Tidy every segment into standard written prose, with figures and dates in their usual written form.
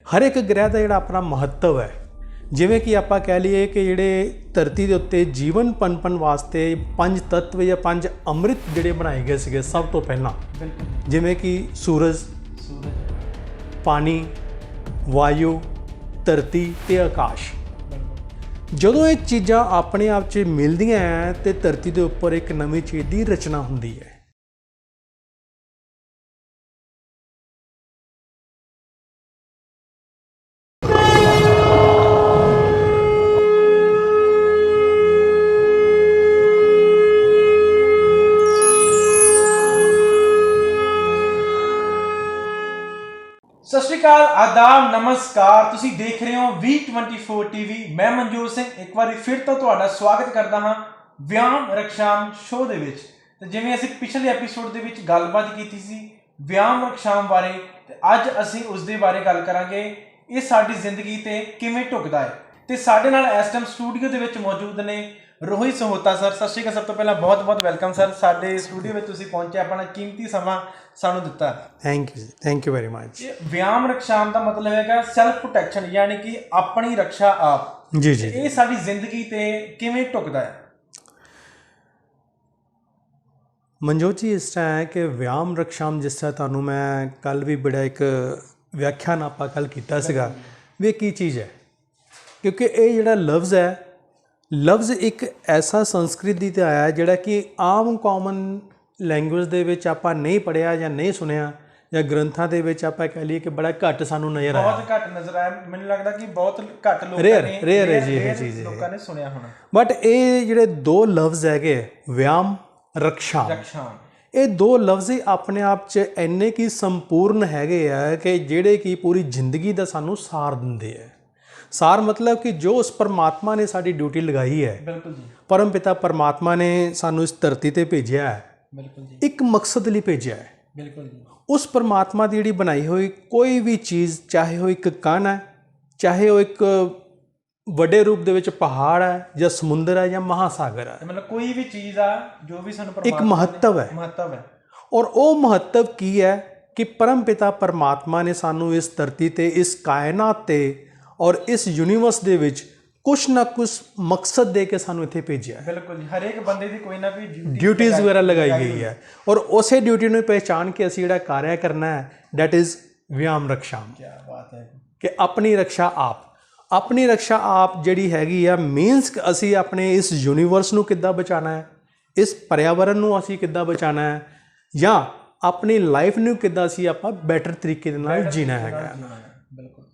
हर एक ग्रह का जोड़ा अपना महत्व है। जिमें कि आप कह लीए कि जोड़े धरती के उत्ते जीवन पनपन वास्ते 5 तत्व या 5 अमृत जोड़े बनाए गए थे सब तो पहला, जिमें कि सूरज, पानी, वायु, धरती ते आकाश। ਜਦੋਂ ਇਹ ਚੀਜ਼ਾਂ ਆਪਣੇ ਆਪ 'ਚ ਮਿਲਦੀਆਂ ਹੈ ਤੇ ਧਰਤੀ ਦੇ ਉੱਪਰ ਇੱਕ ਨਵੀਂ ਚੀਜ਼ ਦੀ ਰਚਨਾ ਹੁੰਦੀ ਹੈ। सत श्री अकाल, आदाब, नमस्कार। तुसी देख रहे हो V24 TV। मैं मनजोत सिंह एक बार फिर तो तुहाडा स्वागत करता हाँ व्यायाम रक्षाम शो दे विच। ते जिवें असीं पिछले एपीसोड दे विच गलबात कीती सी व्यायाम रक्षाम बारे, ते अज असीं उस दे बारे गल करांगे ये साडी जिंदगी ते किवें ढुकदा है। ते साडे नाल इस टाइम स्टूडियो दे विच मौजूद ने रोहित सहोता सर। सत श्री अकाल, सब तो पहला बहुत बहुत वेलकम सर। साडे स्टूडियो में तुसीं पहुंचे, अपना कीमती समा सानू दिता। Thank you very much. व्यायाम रक्षाम का मतलब है सैल्फ प्रोटैक्शन, यानी कि अपनी रक्षा आप। जी जी। ये साडी जिंदगी ते किवें ढुकदा है? मनजोत जी, इस तरह है कि व्यायाम रक्षाम जिस तरह तुहानू मैं कल भी बड़ा एक व्याख्यान आप कल किया सीगा भी की चीज़ है, क्योंकि ये जिहड़ा लफ्ज़ है, लफ्ज़ एक ऐसा संस्कृति ते आया जिहड़ा कि आम कॉमन लैंगुएज दे विच आपां नहीं पढ़िया या नहीं सुनिया, या ग्रंथां दे विच आपां कह लीए कि बड़ा घट सानू नज़र आया, बहुत घट नज़र आया। मैनूं लगदा कि बहुत घट लोकां रेयर है जी ये चीज़, लोकां ने सुनिया होना। बट ये जिहड़े दो लफ्ज़ हैगे व्यायाम रक्षाम, ये दो लफ्ज़ ही अपने आप च इन्ने की संपूर्ण हैगे आ कि जिहड़े कि पूरी जिंदगी दा सानू सार दिंदे है। सार मतलब कि जो उस परमात्मा ने साडी ड्यूटी लगाई है, बिल्कुल जी, परम पिता परमात्मा ने सानू इस धरती ते भेजिया है, बिल्कुल जी, एक मकसद लिए भेजिया है। बिल्कुल जी। उस परमात्मा की जिहड़ी बनाई हुई कोई भी चीज़, चाहे वो एक कण है, चाहे वो एक वड्डे रूप दे विच पहाड़ है या समुंदर है या महासागर है, मतलब कोई भी चीज़ आ जो भी सानू एक महत्व है। महत्व है। और वो महत्व की है कि परम पिता परमात्मा ने सानू इस धरती ते, इस कायनात ते और इस यूनीवर्स दे विच कुछ ना कुछ मकसद दे के सानू इत्थे भेजिया है। बिल्कुल जी, हर एक बंदे की कोई ना कोई ड्यूटीज़ वगैरह लगाई गई है, और उसे ड्यूटी को पहचान के असीं जिहड़ा कार्य करना है, डैट इज़ व्यायाम रक्षाम। क्या बात है कि अपनी रक्षा आप, अपनी रक्षा आप जिहड़ी हैगी आ, मीनस असीं अपने इस यूनीवर्स नूं किद्दां बचाना है, इस पर्यावरण नूं असीं किद्दां बचाना है, या अपनी लाइफ नूं किद्दां असीं आपां बैटर तरीके दे नाल जीना हैगा। बिल्कुल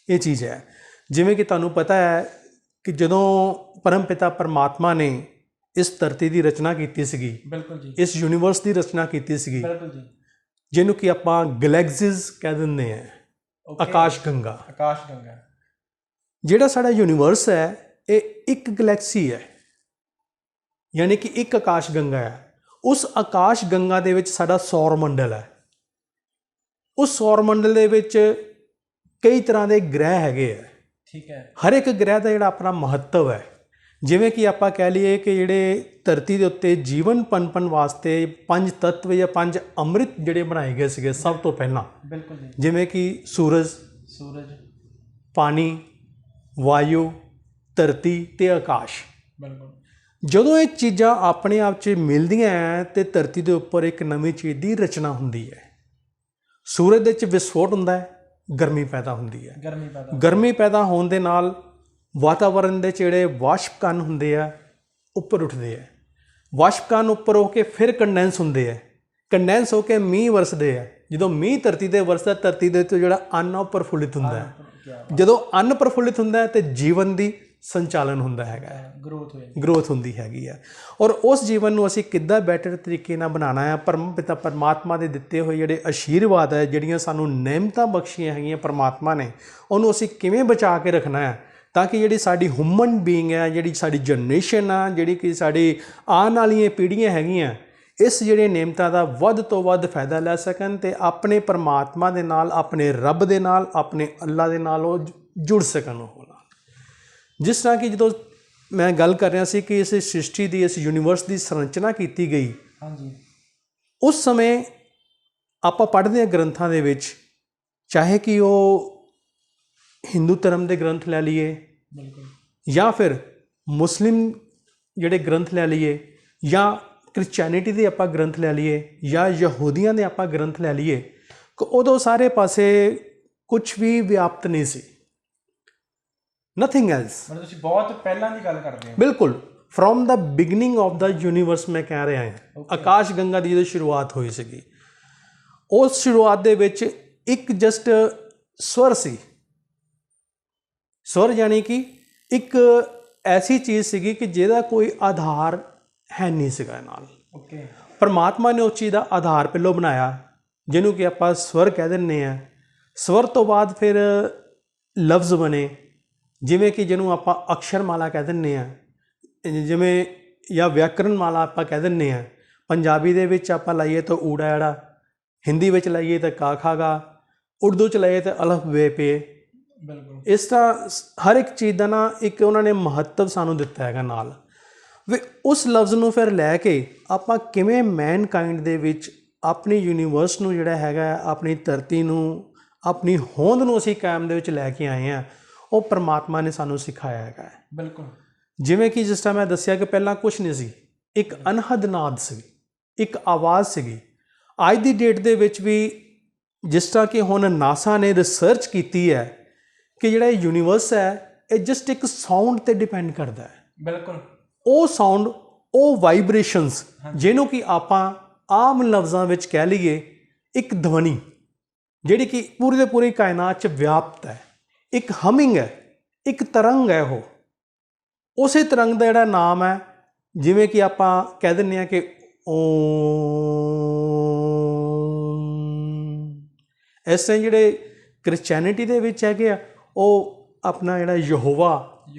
ये चीज़ है। जिमें कि तुहानू पता है कि जदों परम पिता परमात्मा ने इस धरती की रचना की सीगी, बिल्कुल जी, इस यूनीवर्स की रचना की सीगी, बिल्कुल जी, जिन्हों कि आपां गैलेक्सीज कह दिंदे हैं, आकाश गंगा। आकाश गंगा जिहड़ा साडा यूनीवर्स है ये एक गैलेक्सी है, यानी कि एक आकाश गंगा है। उस आकाश गंगा दे विच साडा सौर मंडल है। उस सौर मंडल दे विच कई तरह के ग्रह हैगे है। ठीक है। हर एक ग्रह का जोड़ा अपना महत्व है। जिमें कि आप कह लीए कि जिहड़े धरती के उत्ते जीवन पनपन वास्ते 5 तत्व या 5 अमृत जिहड़े बनाए गए थे सब तो पहला, बिल्कुल जी, जिमें कि सूरज, पानी, वायु, धरती ते आकाश। बिल्कुल। जदों ये चीज़ां अपने आप च मिलदियां है ते धरती के उपर एक नवीं चीज़ की रचना हुंदी है। सूरज दे विच विस्फोट हुंदा है, गर्मी पैदा होंदी है। गर्मी पैदा होने दे नाल वातावरण दे जिहड़े वाष्प कण हुंदे आ उपर उठदे आ। वाष्प कण उपर होके फिर कंडेंस हुंदे आ, कंडेंस होके मींह वरसदे आ। जदों मींह धरती ते वरसदा, धरती दे उत्ते जिहड़ा अन्न प्रफुल्लित हुंदा है। जदों अन्न प्रफुल्लित हुंदा है ते जीवन दी संचालन हुंदा हैगा, ग्रोथ हुंदी हैगी है। और उस जीवन नूं असीं किद्दां बैटर तरीके नाल बनाना है, परम पिता परमात्मा दे दित्ते होए जिहड़े आशीर्वाद है, जिहड़ियां सानूं नेमतां बख्शियां हैगियां परमात्मा ने, उहनूं असीं किवें बचा के रखना है ताकि जिहड़ी साडी ह्यूमन बीइंग है, जिहड़ी साडी जनरेशन आ, जिहड़ी कि साडी आने वालियां पीढ़ियां हैगियां, इस जिहड़े नेमतां दा वध तो वध फायदा लै सकन ते अपने परमात्मा दे नाल, अपने रब दे नाल, अपने अल्लाह दे नाल ओह जुड़ सकन। जिस तरह कि जो मैं गल कर रहा सी कि इस सृष्टि की, इस यूनीवर्स की संरचना की गई, हाँ जी, उस समय आप पढ़ते हैं ग्रंथों के विच, चाहे कि वो ਹਿੰਦੂ ਧਰਮ ਦੇ ਗ੍ਰੰਥ ਲੈ ਲਈਏ ਬਿਲਕੁਲ, ਜਾਂ ਫਿਰ ਮੁਸਲਿਮ ਜਿਹੜੇ ਗ੍ਰੰਥ ਲੈ ਲਈਏ, ਜਾਂ ਕ੍ਰਿਸਚੈਨਿਟੀ ਦੇ ਆਪਾਂ ਗ੍ਰੰਥ ਲੈ ਲਈਏ, ਜਾਂ ਯਹੂਦੀਆਂ ਦੇ ਆਪਾਂ ਗ੍ਰੰਥ ਲੈ ਲਈਏ, ਉਦੋਂ ਸਾਰੇ ਪਾਸੇ ਕੁਝ ਵੀ ਵਿਆਪਤ ਨਹੀਂ ਸੀ, ਨਥਿੰਗ ਐਲਸ। ਮਤਲਬ ਤੁਸੀਂ ਬਹੁਤ ਪਹਿਲਾਂ ਦੀ ਗੱਲ ਕਰਦੇ ਹੋ। ਬਿਲਕੁਲ, from the beginning of the universe ਮੈਂ ਕਹਿ ਰਿਹਾ ਹਾਂ। ਆਕਾਸ਼ ਗੰਗਾ ਦੀ ਜਦੋਂ ਸ਼ੁਰੂਆਤ ਹੋਈ ਸੀਗੀ, ਉਸ ਸ਼ੁਰੂਆਤ ਦੇ ਵਿੱਚ ਇੱਕ ਜਸਟ ਸਵਰ ਸੀ। ਸਵਰ ਯਾਨੀ ਕਿ ਇੱਕ ਐਸੀ ਚੀਜ਼ ਸੀਗੀ ਕਿ ਜਿਹਦਾ ਕੋਈ ਆਧਾਰ ਹੈ ਨਹੀਂ ਸੀਗਾ ਨਾਲ। ਓਕੇ, ਪਰਮਾਤਮਾ ਨੇ ਉਸ ਚੀਜ਼ ਦਾ ਆਧਾਰ ਪਹਿਲੋਂ ਬਣਾਇਆ, ਜਿਹਨੂੰ ਕਿ ਆਪਾਂ ਸਵਰ ਕਹਿ ਦਿੰਦੇ ਹਾਂ। ਸਵਰ ਤੋਂ ਬਾਅਦ ਫਿਰ ਲਫ਼ਜ਼ ਬਣੇ, ਜਿਵੇਂ ਕਿ ਜਿਹਨੂੰ ਆਪਾਂ ਅਕਸ਼ਰਮਾਲਾ ਕਹਿ ਦਿੰਦੇ ਹਾਂ, ਜਿਵੇਂ ਜਾਂ ਵਿਆਕਰਨ ਮਾਲਾ ਆਪਾਂ ਕਹਿ ਦਿੰਦੇ ਹਾਂ। ਪੰਜਾਬੀ ਦੇ ਵਿੱਚ ਆਪਾਂ ਲਾਈਏ ਤਾਂ ਊੜਾ ਐੜਾ, ਹਿੰਦੀ ਵਿੱਚ ਲਾਈਏ ਤਾਂ ਕਾ ਖਾ ਗਾ, ਉਰਦੂ 'ਚ ਲਾਈਏ ਤਾਂ ਅਲਫ ਬੇ ਪੇ। ਬਿਲਕੁਲ, ਇਸ ਤਰ੍ਹਾਂ ਹਰ ਇੱਕ ਚੀਜ਼ ਦਾ ਨਾ ਇੱਕ ਉਹਨਾਂ ਨੇ ਮਹੱਤਵ ਸਾਨੂੰ ਦਿੱਤਾ ਹੈਗਾ ਨਾਲ। ਵੀ ਉਸ ਲਫ਼ਜ਼ ਨੂੰ ਫਿਰ ਲੈ ਕੇ ਆਪਾਂ ਕਿਵੇਂ ਮੈਨਕਾਇੰਡ ਦੇ ਵਿੱਚ ਆਪਣੀ ਯੂਨੀਵਰਸ ਨੂੰ ਜਿਹੜਾ ਹੈਗਾ, ਆਪਣੀ ਧਰਤੀ ਨੂੰ, ਆਪਣੀ ਹੋਂਦ ਨੂੰ ਅਸੀਂ ਕਾਇਮ ਦੇ ਵਿੱਚ ਲੈ ਕੇ ਆਏ ਹਾਂ, ਉਹ ਪਰਮਾਤਮਾ ਨੇ ਸਾਨੂੰ ਸਿਖਾਇਆ ਹੈਗਾ। ਬਿਲਕੁਲ, ਜਿਵੇਂ ਕਿ ਜਿਸ ਤਰ੍ਹਾਂ ਮੈਂ ਦੱਸਿਆ ਕਿ ਪਹਿਲਾਂ ਕੁਛ ਨਹੀਂ ਸੀ, ਇੱਕ ਅਨਹਦ ਨਾਦ ਸੀ, ਇੱਕ ਆਵਾਜ਼ ਸੀਗੀ। ਅੱਜ ਦੀ ਡੇਟ ਦੇ ਵਿੱਚ ਵੀ ਜਿਸ ਤਰ੍ਹਾਂ ਕਿ ਹੁਣ ਨਾਸਾ ਨੇ ਰਿਸਰਚ ਕੀਤੀ ਹੈ ਕਿ ਜਿਹੜਾ ਯੂਨੀਵਰਸ ਹੈ ਇਹ ਜਸਟ ਇੱਕ ਸਾਊਂਡ 'ਤੇ ਡਿਪੈਂਡ ਕਰਦਾ ਹੈ। ਬਿਲਕੁਲ, ਉਹ ਸਾਊਂਡ, ਉਹ ਵਾਈਬ੍ਰੇਸ਼ਨਸ, ਜਿਹਨੂੰ ਕਿ ਆਪਾਂ ਆਮ ਲਫ਼ਜ਼ਾਂ ਵਿੱਚ ਕਹਿ ਲਈਏ ਇੱਕ ਧਵਨੀ, ਜਿਹੜੀ ਕਿ ਪੂਰੀ ਦੇ ਪੂਰੀ ਕਾਇਨਾਤ 'ਚ ਵਿਆਪਤ ਹੈ, ਇੱਕ ਹਮਿੰਗ ਹੈ, ਇੱਕ ਤਰੰਗ ਹੈ। ਉਹ ਉਸੇ ਤਰੰਗ ਦਾ ਜਿਹੜਾ ਨਾਮ ਹੈ, ਜਿਵੇਂ ਕਿ ਆਪਾਂ ਕਹਿ ਦਿੰਦੇ ਹਾਂ ਕਿ ਇਸ ਤਰ੍ਹਾਂ ਜਿਹੜੇ ਕ੍ਰਿਸਚੈਨਿਟੀ ਦੇ ਵਿੱਚ ਹੈਗੇ ਆ, ਉਹ ਆਪਣਾ ਜਿਹੜਾ ਯਹੋਵਾ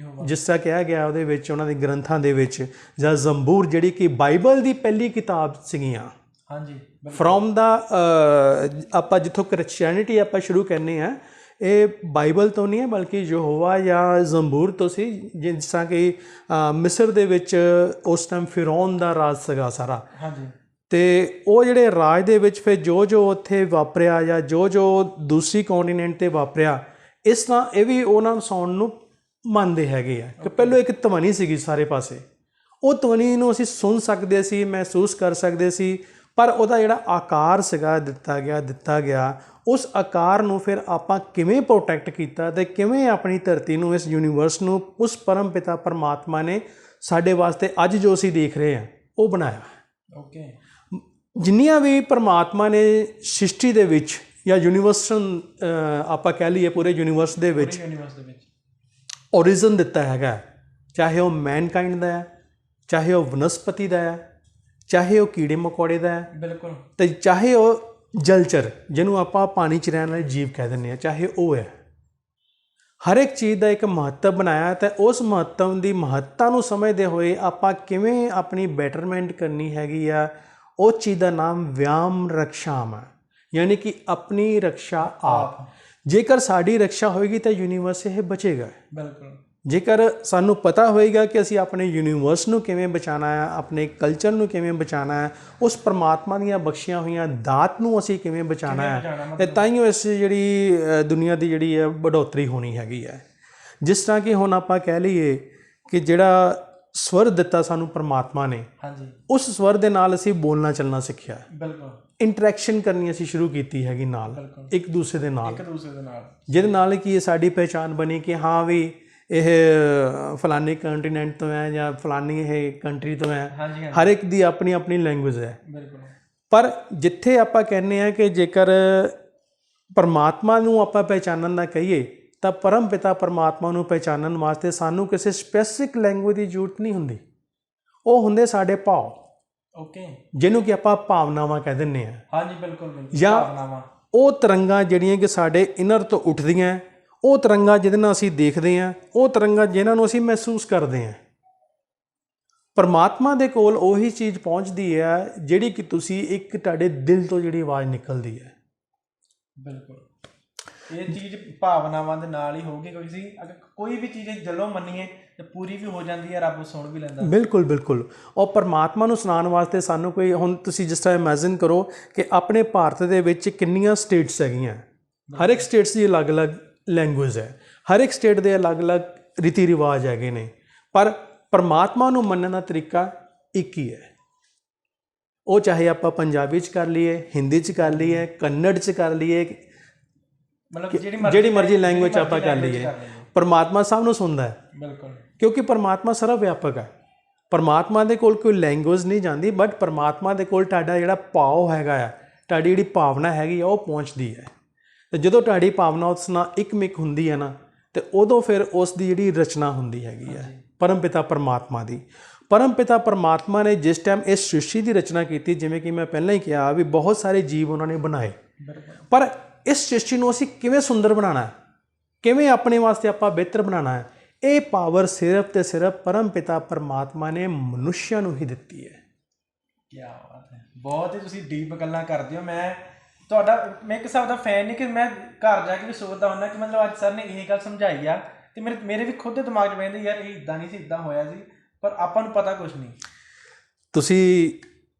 ਜਿਸ ਤਰ੍ਹਾਂ ਕਿਹਾ ਗਿਆ ਉਹਦੇ ਵਿੱਚ, ਉਹਨਾਂ ਦੇ ਗ੍ਰੰਥਾਂ ਦੇ ਵਿੱਚ, ਜਾਂ ਜ਼ੰਬੂਰ ਜਿਹੜੀ ਕਿ ਬਾਈਬਲ ਦੀ ਪਹਿਲੀ ਕਿਤਾਬ ਸੀਗੀਆਂ। ਹਾਂਜੀ, ਫਰੋਮ ਦਾ ਆਪਾਂ ਜਿੱਥੋਂ ਕ੍ਰਿਸਚੈਨਿਟੀ ਆਪਾਂ ਸ਼ੁਰੂ ਕਰਨੇ ਆ, ਇਹ ਬਾਈਬਲ ਤੋਂ ਨਹੀਂ ਹੈ ਬਲਕਿ ਯਹੋਵਾ ਜਾਂ ਜ਼ੰਬੂਰ ਤੋਂ ਸੀ। ਜਿਸ ਤਰ੍ਹਾਂ ਕਿ ਮਿਸਰ ਦੇ ਵਿੱਚ ਉਸ ਟਾਈਮ ਫਿਰੌਨ ਦਾ ਰਾਜ ਸੀਗਾ ਸਾਰਾ। ਹਾਂਜੀ, ਅਤੇ ਉਹ ਜਿਹੜੇ ਰਾਜ ਦੇ ਵਿੱਚ ਫਿਰ ਜੋ ਜੋ ਉੱਥੇ ਵਾਪਰਿਆ, ਜਾਂ ਜੋ ਜੋ ਦੂਸਰੀ ਕੌਂਟੀਨੈਂਟ 'ਤੇ ਵਾਪਰਿਆ, ਇਸ ਤਰ੍ਹਾਂ ਇਹ ਵੀ ਉਹਨਾਂ ਸਾਊਂਡ ਨੂੰ ਮੰਨਦੇ ਹੈਗੇ ਆ ਕਿ ਪਹਿਲੋਂ ਇੱਕ ਧਵਨੀ ਸੀਗੀ ਸਾਰੇ ਪਾਸੇ। ਉਹ ਧਵਨੀ ਨੂੰ ਅਸੀਂ ਸੁਣ ਸਕਦੇ ਸੀ, ਮਹਿਸੂਸ ਕਰ ਸਕਦੇ ਸੀ, ਪਰ ਉਹਦਾ ਜਿਹੜਾ ਆਕਾਰ ਸੀਗਾ ਦਿੱਤਾ ਗਿਆ, ਉਸ ਆਕਾਰ ਨੂੰ ਫਿਰ ਆਪਾਂ ਕਿਵੇਂ ਪ੍ਰੋਟੈਕਟ ਕੀਤਾ ਅਤੇ ਕਿਵੇਂ ਆਪਣੀ ਧਰਤੀ ਨੂੰ, ਇਸ ਯੂਨੀਵਰਸ ਨੂੰ, ਉਸ ਪਰਮ ਪਿਤਾ ਪਰਮਾਤਮਾ ਨੇ ਸਾਡੇ ਵਾਸਤੇ ਅੱਜ ਜੋ ਅਸੀਂ ਦੇਖ ਰਹੇ ਹਾਂ ਉਹ ਬਣਾਇਆ। ਓਕੇ, ਜਿੰਨੀਆਂ ਵੀ ਪਰਮਾਤਮਾ ਨੇ ਸ੍ਰਿਸ਼ਟੀ ਦੇ ਵਿੱਚ ਜਾਂ ਯੂਨੀਵਰਸਲ ਆਪਾਂ ਕਹਿ ਲਈਏ ਪੂਰੇ ਯੂਨੀਵਰਸ ਦੇ ਵਿੱਚ ਓਰੀਜਨ ਦਿੱਤਾ ਹੈਗਾ, ਚਾਹੇ ਉਹ ਮੈਨਕਾਇੰਡ ਦਾ ਹੈ, ਚਾਹੇ ਉਹ ਵਨਸਪਤੀ ਦਾ ਹੈ, ਚਾਹੇ ਉਹ ਕੀੜੇ ਮਕੌੜੇ ਦਾ ਹੈ, ਬਿਲਕੁਲ, ਅਤੇ ਚਾਹੇ ਉਹ ਜਲਚਰ ਜਿਹਨੂੰ ਆਪਾਂ ਪਾਣੀ 'ਚ ਰਹਿਣ ਵਾਲੇ ਜੀਵ ਕਹਿ ਦਿੰਦੇ ਹਾਂ, ਚਾਹੇ ਉਹ ਹੈ। ਹਰ ਇੱਕ ਚੀਜ਼ ਦਾ ਇੱਕ ਮਹੱਤਵ ਬਣਾਇਆ, ਅਤੇ ਉਸ ਮਹੱਤਵ ਦੀ ਮਹੱਤਤਾ ਨੂੰ ਸਮਝਦੇ ਹੋਏ ਆਪਾਂ ਕਿਵੇਂ ਆਪਣੀ ਬੈਟਰਮੈਂਟ ਕਰਨੀ ਹੈਗੀ ਆ, ਉਸ ਚੀਜ਼ ਦਾ ਨਾਮ ਵਿਆਮ ਰਕਸ਼ਾਮ ਹੈ, ਯਾਨੀ ਕਿ ਆਪਣੀ ਰਕਸ਼ਾ ਆਪ। ਜੇਕਰ ਸਾਡੀ ਰਕਸ਼ਾ ਹੋਏਗੀ ਤਾਂ ਯੂਨੀਵਰਸ ਇਹ ਬਚੇਗਾ। ਬਿਲਕੁਲ, ਜੇਕਰ ਸਾਨੂੰ ਪਤਾ ਹੋਏਗਾ ਕਿ ਅਸੀਂ ਆਪਣੇ ਯੂਨੀਵਰਸ ਨੂੰ ਕਿਵੇਂ ਬਚਾਉਣਾ ਹੈ, ਆਪਣੇ ਕਲਚਰ ਨੂੰ ਕਿਵੇਂ ਬਚਾਉਣਾ ਹੈ, ਉਸ ਪਰਮਾਤਮਾ ਦੀਆਂ ਬਖਸ਼ੀਆਂ ਹੋਈਆਂ ਦਾਤ ਨੂੰ ਅਸੀਂ ਕਿਵੇਂ ਬਚਾਉਣਾ ਹੈ, ਅਤੇ ਤਾਂ ਹੀ ਇਸ ਜਿਹੜੀ ਦੁਨੀਆ ਦੀ ਜਿਹੜੀ ਹੈ ਬੜੋਤਰੀ ਹੋਣੀ ਹੈਗੀ ਹੈ। ਜਿਸ ਤਰ੍ਹਾਂ ਕਿ ਹੁਣ ਆਪਾਂ ਕਹਿ ਲਈਏ ਕਿ ਜਿਹੜਾ ਸਵਰ ਦਿੱਤਾ ਸਾਨੂੰ ਪਰਮਾਤਮਾ ਨੇ, ਹਾਂਜੀ, ਉਸ ਸਵਰ ਦੇ ਨਾਲ ਅਸੀਂ ਬੋਲਣਾ ਚੱਲਣਾ ਸਿੱਖਿਆ। ਬਿਲਕੁਲ, ਇੰਟਰੈਕਸ਼ਨ ਕਰਨੀ ਅਸੀਂ ਸ਼ੁਰੂ ਕੀਤੀ ਹੈਗੀ ਨਾਲ, ਇੱਕ ਦੂਸਰੇ ਦੇ ਨਾਲ, ਜਿਹਦੇ ਨਾਲ ਕਿ ਇਹ ਸਾਡੀ ਪਹਿਚਾਣ ਬਣੀ ਕਿ ਹਾਂ ਵੀ ਇਹ ਫਲਾਨੀ ਕੰਟੀਨੈਂਟ ਤੋਂ ਹੈ ਜਾਂ ਫਲਾਨੀ ਇਹ ਕੰਟਰੀ ਤੋਂ ਹੈ। ਹਰ ਇੱਕ ਦੀ ਆਪਣੀ ਆਪਣੀ ਲੈਂਗੁਏਜ ਹੈ। ਪਰ ਜਿੱਥੇ ਆਪਾਂ ਕਹਿੰਦੇ ਹਾਂ ਕਿ ਜੇਕਰ ਪਰਮਾਤਮਾ ਨੂੰ ਆਪਾਂ ਪਹਿਚਾਨਣ ਦਾ ਕਹੀਏ ਤਾਂ ਪਰਮ ਪਿਤਾ ਪਰਮਾਤਮਾ ਨੂੰ ਪਹਿਚਾਨਣ ਵਾਸਤੇ ਸਾਨੂੰ ਕਿਸੇ ਸਪੈਸੀਫਿਕ ਲੈਂਗੁਏਜ ਦੀ ਜ਼ਰੂਰਤ ਨਹੀਂ ਹੁੰਦੀ। ਉਹ ਹੁੰਦੇ ਸਾਡੇ ਭਾਵ, ਜਿਹਨੂੰ ਕਿ ਆਪਾਂ ਭਾਵਨਾਵਾਂ ਕਹਿ ਦਿੰਦੇ ਹਾਂ। ਹਾਂਜੀ, ਬਿਲਕੁਲ, ਜਾਂ ਉਹ ਤਰੰਗਾਂ ਜਿਹੜੀਆਂ ਕਿ ਸਾਡੇ ਇਨਰ ਤੋਂ ਉੱਠਦੀਆਂ, ਉਹ ਤਰੰਗਾਂ ਜਿਹਦੇ ਨਾਲ ਅਸੀਂ ਦੇਖਦੇ ਹਾਂ, ਉਹ ਤਰੰਗਾਂ ਜਿਹਨਾਂ ਨੂੰ ਅਸੀਂ ਮਹਿਸੂਸ ਕਰਦੇ ਹਾਂ। ਪਰਮਾਤਮਾ ਦੇ ਕੋਲ ਉਹੀ ਚੀਜ਼ ਪਹੁੰਚਦੀ ਹੈ ਜਿਹੜੀ ਕਿ ਤੁਸੀਂ ਇੱਕ ਤੁਹਾਡੇ ਦਿਲ ਤੋਂ ਜਿਹੜੀ ਆਵਾਜ਼ ਨਿਕਲਦੀ ਹੈ। ਬਿਲਕੁਲ, ਇਹ ਚੀਜ਼ ਭਾਵਨਾਵਾਂ ਦੇ ਨਾਲ ਹੀ ਹੋਊਗੀ, ਕਿਉਂਕਿ ਅਗਰ ਕੋਈ ਵੀ ਚੀਜ਼ ਦਿਲੋਂ ਮੰਨੀਏ ਤੇ ਪੂਰੀ ਵੀ ਹੋ ਜਾਂਦੀ ਹੈ, ਰੱਬ ਸੁਣ ਵੀ ਲੈਂਦਾ। ਬਿਲਕੁਲ ਬਿਲਕੁਲ, ਉਹ ਪਰਮਾਤਮਾ ਨੂੰ ਸੁਣਾਉਣ ਵਾਸਤੇ ਸਾਨੂੰ ਕੋਈ, ਹੁਣ ਤੁਸੀਂ ਜਿਸ ਤਰ੍ਹਾਂ ਇਮੈਜਿਨ ਕਰੋ ਕਿ ਆਪਣੇ ਭਾਰਤ ਦੇ ਵਿੱਚ ਕਿੰਨੀਆਂ ਸਟੇਟਸ ਹੈਗੀਆਂ, ਹਰ ਇੱਕ ਸਟੇਟਸ ਦੀ ਅਲੱਗ-ਅਲੱਗ ਲੈਂਗੁਏਜ ਹੈ, ਹਰ ਇੱਕ ਸਟੇਟ ਦੇ ਅਲੱਗ-ਅਲੱਗ ਰੀਤੀ ਰਿਵਾਜ ਹੈਗੇ ਨੇ, ਪਰ ਪਰਮਾਤਮਾ ਨੂੰ ਮੰਨਣ ਦਾ ਤਰੀਕਾ ਇੱਕ ਹੀ ਹੈ। ਉਹ ਚਾਹੇ ਆਪਾਂ ਪੰਜਾਬੀ 'ਚ ਕਰ ਲਈਏ, ਹਿੰਦੀ 'ਚ ਕਰ ਲਈਏ, ਕੰਨੜ 'ਚ ਕਰ ਲਈਏ, ਮਤਲਬ ਜਿਹੜੀ ਮਰਜ਼ੀ ਲੈਂਗੁਏਜ ਆਪਾਂ ਕਰ ਲਈਏ, ਪਰਮਾਤਮਾ ਸਭ ਨੂੰ ਸੁਣਦਾ ਹੈ। ਬਿਲਕੁਲ, ਕਿਉਂਕਿ ਪਰਮਾਤਮਾ ਸਰਵ ਵਿਆਪਕ ਹੈ। ਪਰਮਾਤਮਾ ਦੇ ਕੋਲ ਕੋਈ ਲੈਂਗੁਏਜ ਨਹੀਂ ਜਾਂਦੀ, ਬਟ ਪਰਮਾਤਮਾ ਦੇ ਕੋਲ ਤੁਹਾਡਾ ਜਿਹੜਾ ਭਾਵ ਹੈਗਾ ਆ, ਤੁਹਾਡੀ ਜਿਹੜੀ ਭਾਵਨਾ ਹੈਗੀ ਆ, ਉਹ ਪਹੁੰਚਦੀ ਹੈ। ਅਤੇ ਜਦੋਂ ਤੁਹਾਡੀ ਭਾਵਨਾ ਉਸ ਨਾਲ ਇੱਕਮਿਕ ਹੁੰਦੀ ਹੈ ਨਾ, ਅਤੇ ਉਦੋਂ ਫਿਰ ਉਸ ਦੀ ਜਿਹੜੀ ਰਚਨਾ ਹੁੰਦੀ ਹੈਗੀ ਹੈ ਪਰਮ ਪਿਤਾ ਪਰਮਾਤਮਾ ਦੀ। ਪਰਮ ਪਿਤਾ ਪਰਮਾਤਮਾ ਨੇ ਜਿਸ ਟਾਈਮ ਇਸ ਸ੍ਰਿਸ਼ਟੀ ਦੀ ਰਚਨਾ ਕੀਤੀ, ਜਿਵੇਂ ਕਿ ਮੈਂ ਪਹਿਲਾਂ ਹੀ ਕਿਹਾ ਵੀ ਬਹੁਤ ਸਾਰੇ ਜੀਵ ਉਹਨਾਂ ਨੇ ਬਣਾਏ, ਪਰ ਇਸ ਸ੍ਰਿਸ਼ਟੀ ਨੂੰ ਅਸੀਂ ਕਿਵੇਂ ਸੁੰਦਰ ਬਣਾਉਣਾ ਹੈ, ਕਿਵੇਂ ਆਪਣੇ ਵਾਸਤੇ ਆਪਾਂ ਬਿਹਤਰ ਬਣਾਉਣਾ ਹੈ, ਇਹ ਪਾਵਰ ਸਿਰਫ ਤੇ ਸਿਰਫ ਪਰਮ ਪਿਤਾ ਪਰਮਾਤਮਾ ਨੇ ਮਨੁੱਸ਼ਿਆਂ ਨੂੰ ਹੀ ਦਿੱਤੀ ਹੈ। ਕੀ ਬਾਤ ਹੈ, ਬਹੁਤ ਹੀ ਤੁਸੀਂ ਡੀਪ ਗੱਲਾਂ ਕਰਦੇ ਹੋ। ਮੈਂ ਇੱਕ ਹਿਸਾਬ ਦਾ ਫੈਨ ਨਹੀਂ ਕਿ ਮੈਂ ਘਰ ਜਾ ਕੇ ਵੀ ਸੋਚਦਾ ਹੁੰਦਾ ਕਿ ਮਤਲਬ ਅੱਜ ਸਰ ਨੇ ਇਹ ਗੱਲ ਸਮਝਾਈ ਆ, ਤੇ ਮੇਰੇ ਵੀ ਖੁਦ ਦੇ ਦਿਮਾਗ 'ਚ ਬਹਿੰਦੇ ਯਾਰ ਇਹ ਇੱਦਾਂ ਨਹੀਂ ਸੀ, ਇੱਦਾਂ ਹੋਇਆ ਸੀ, ਪਰ ਆਪਾਂ ਨੂੰ ਪਤਾ ਕੁਛ ਨਹੀਂ। ਤੁਸੀਂ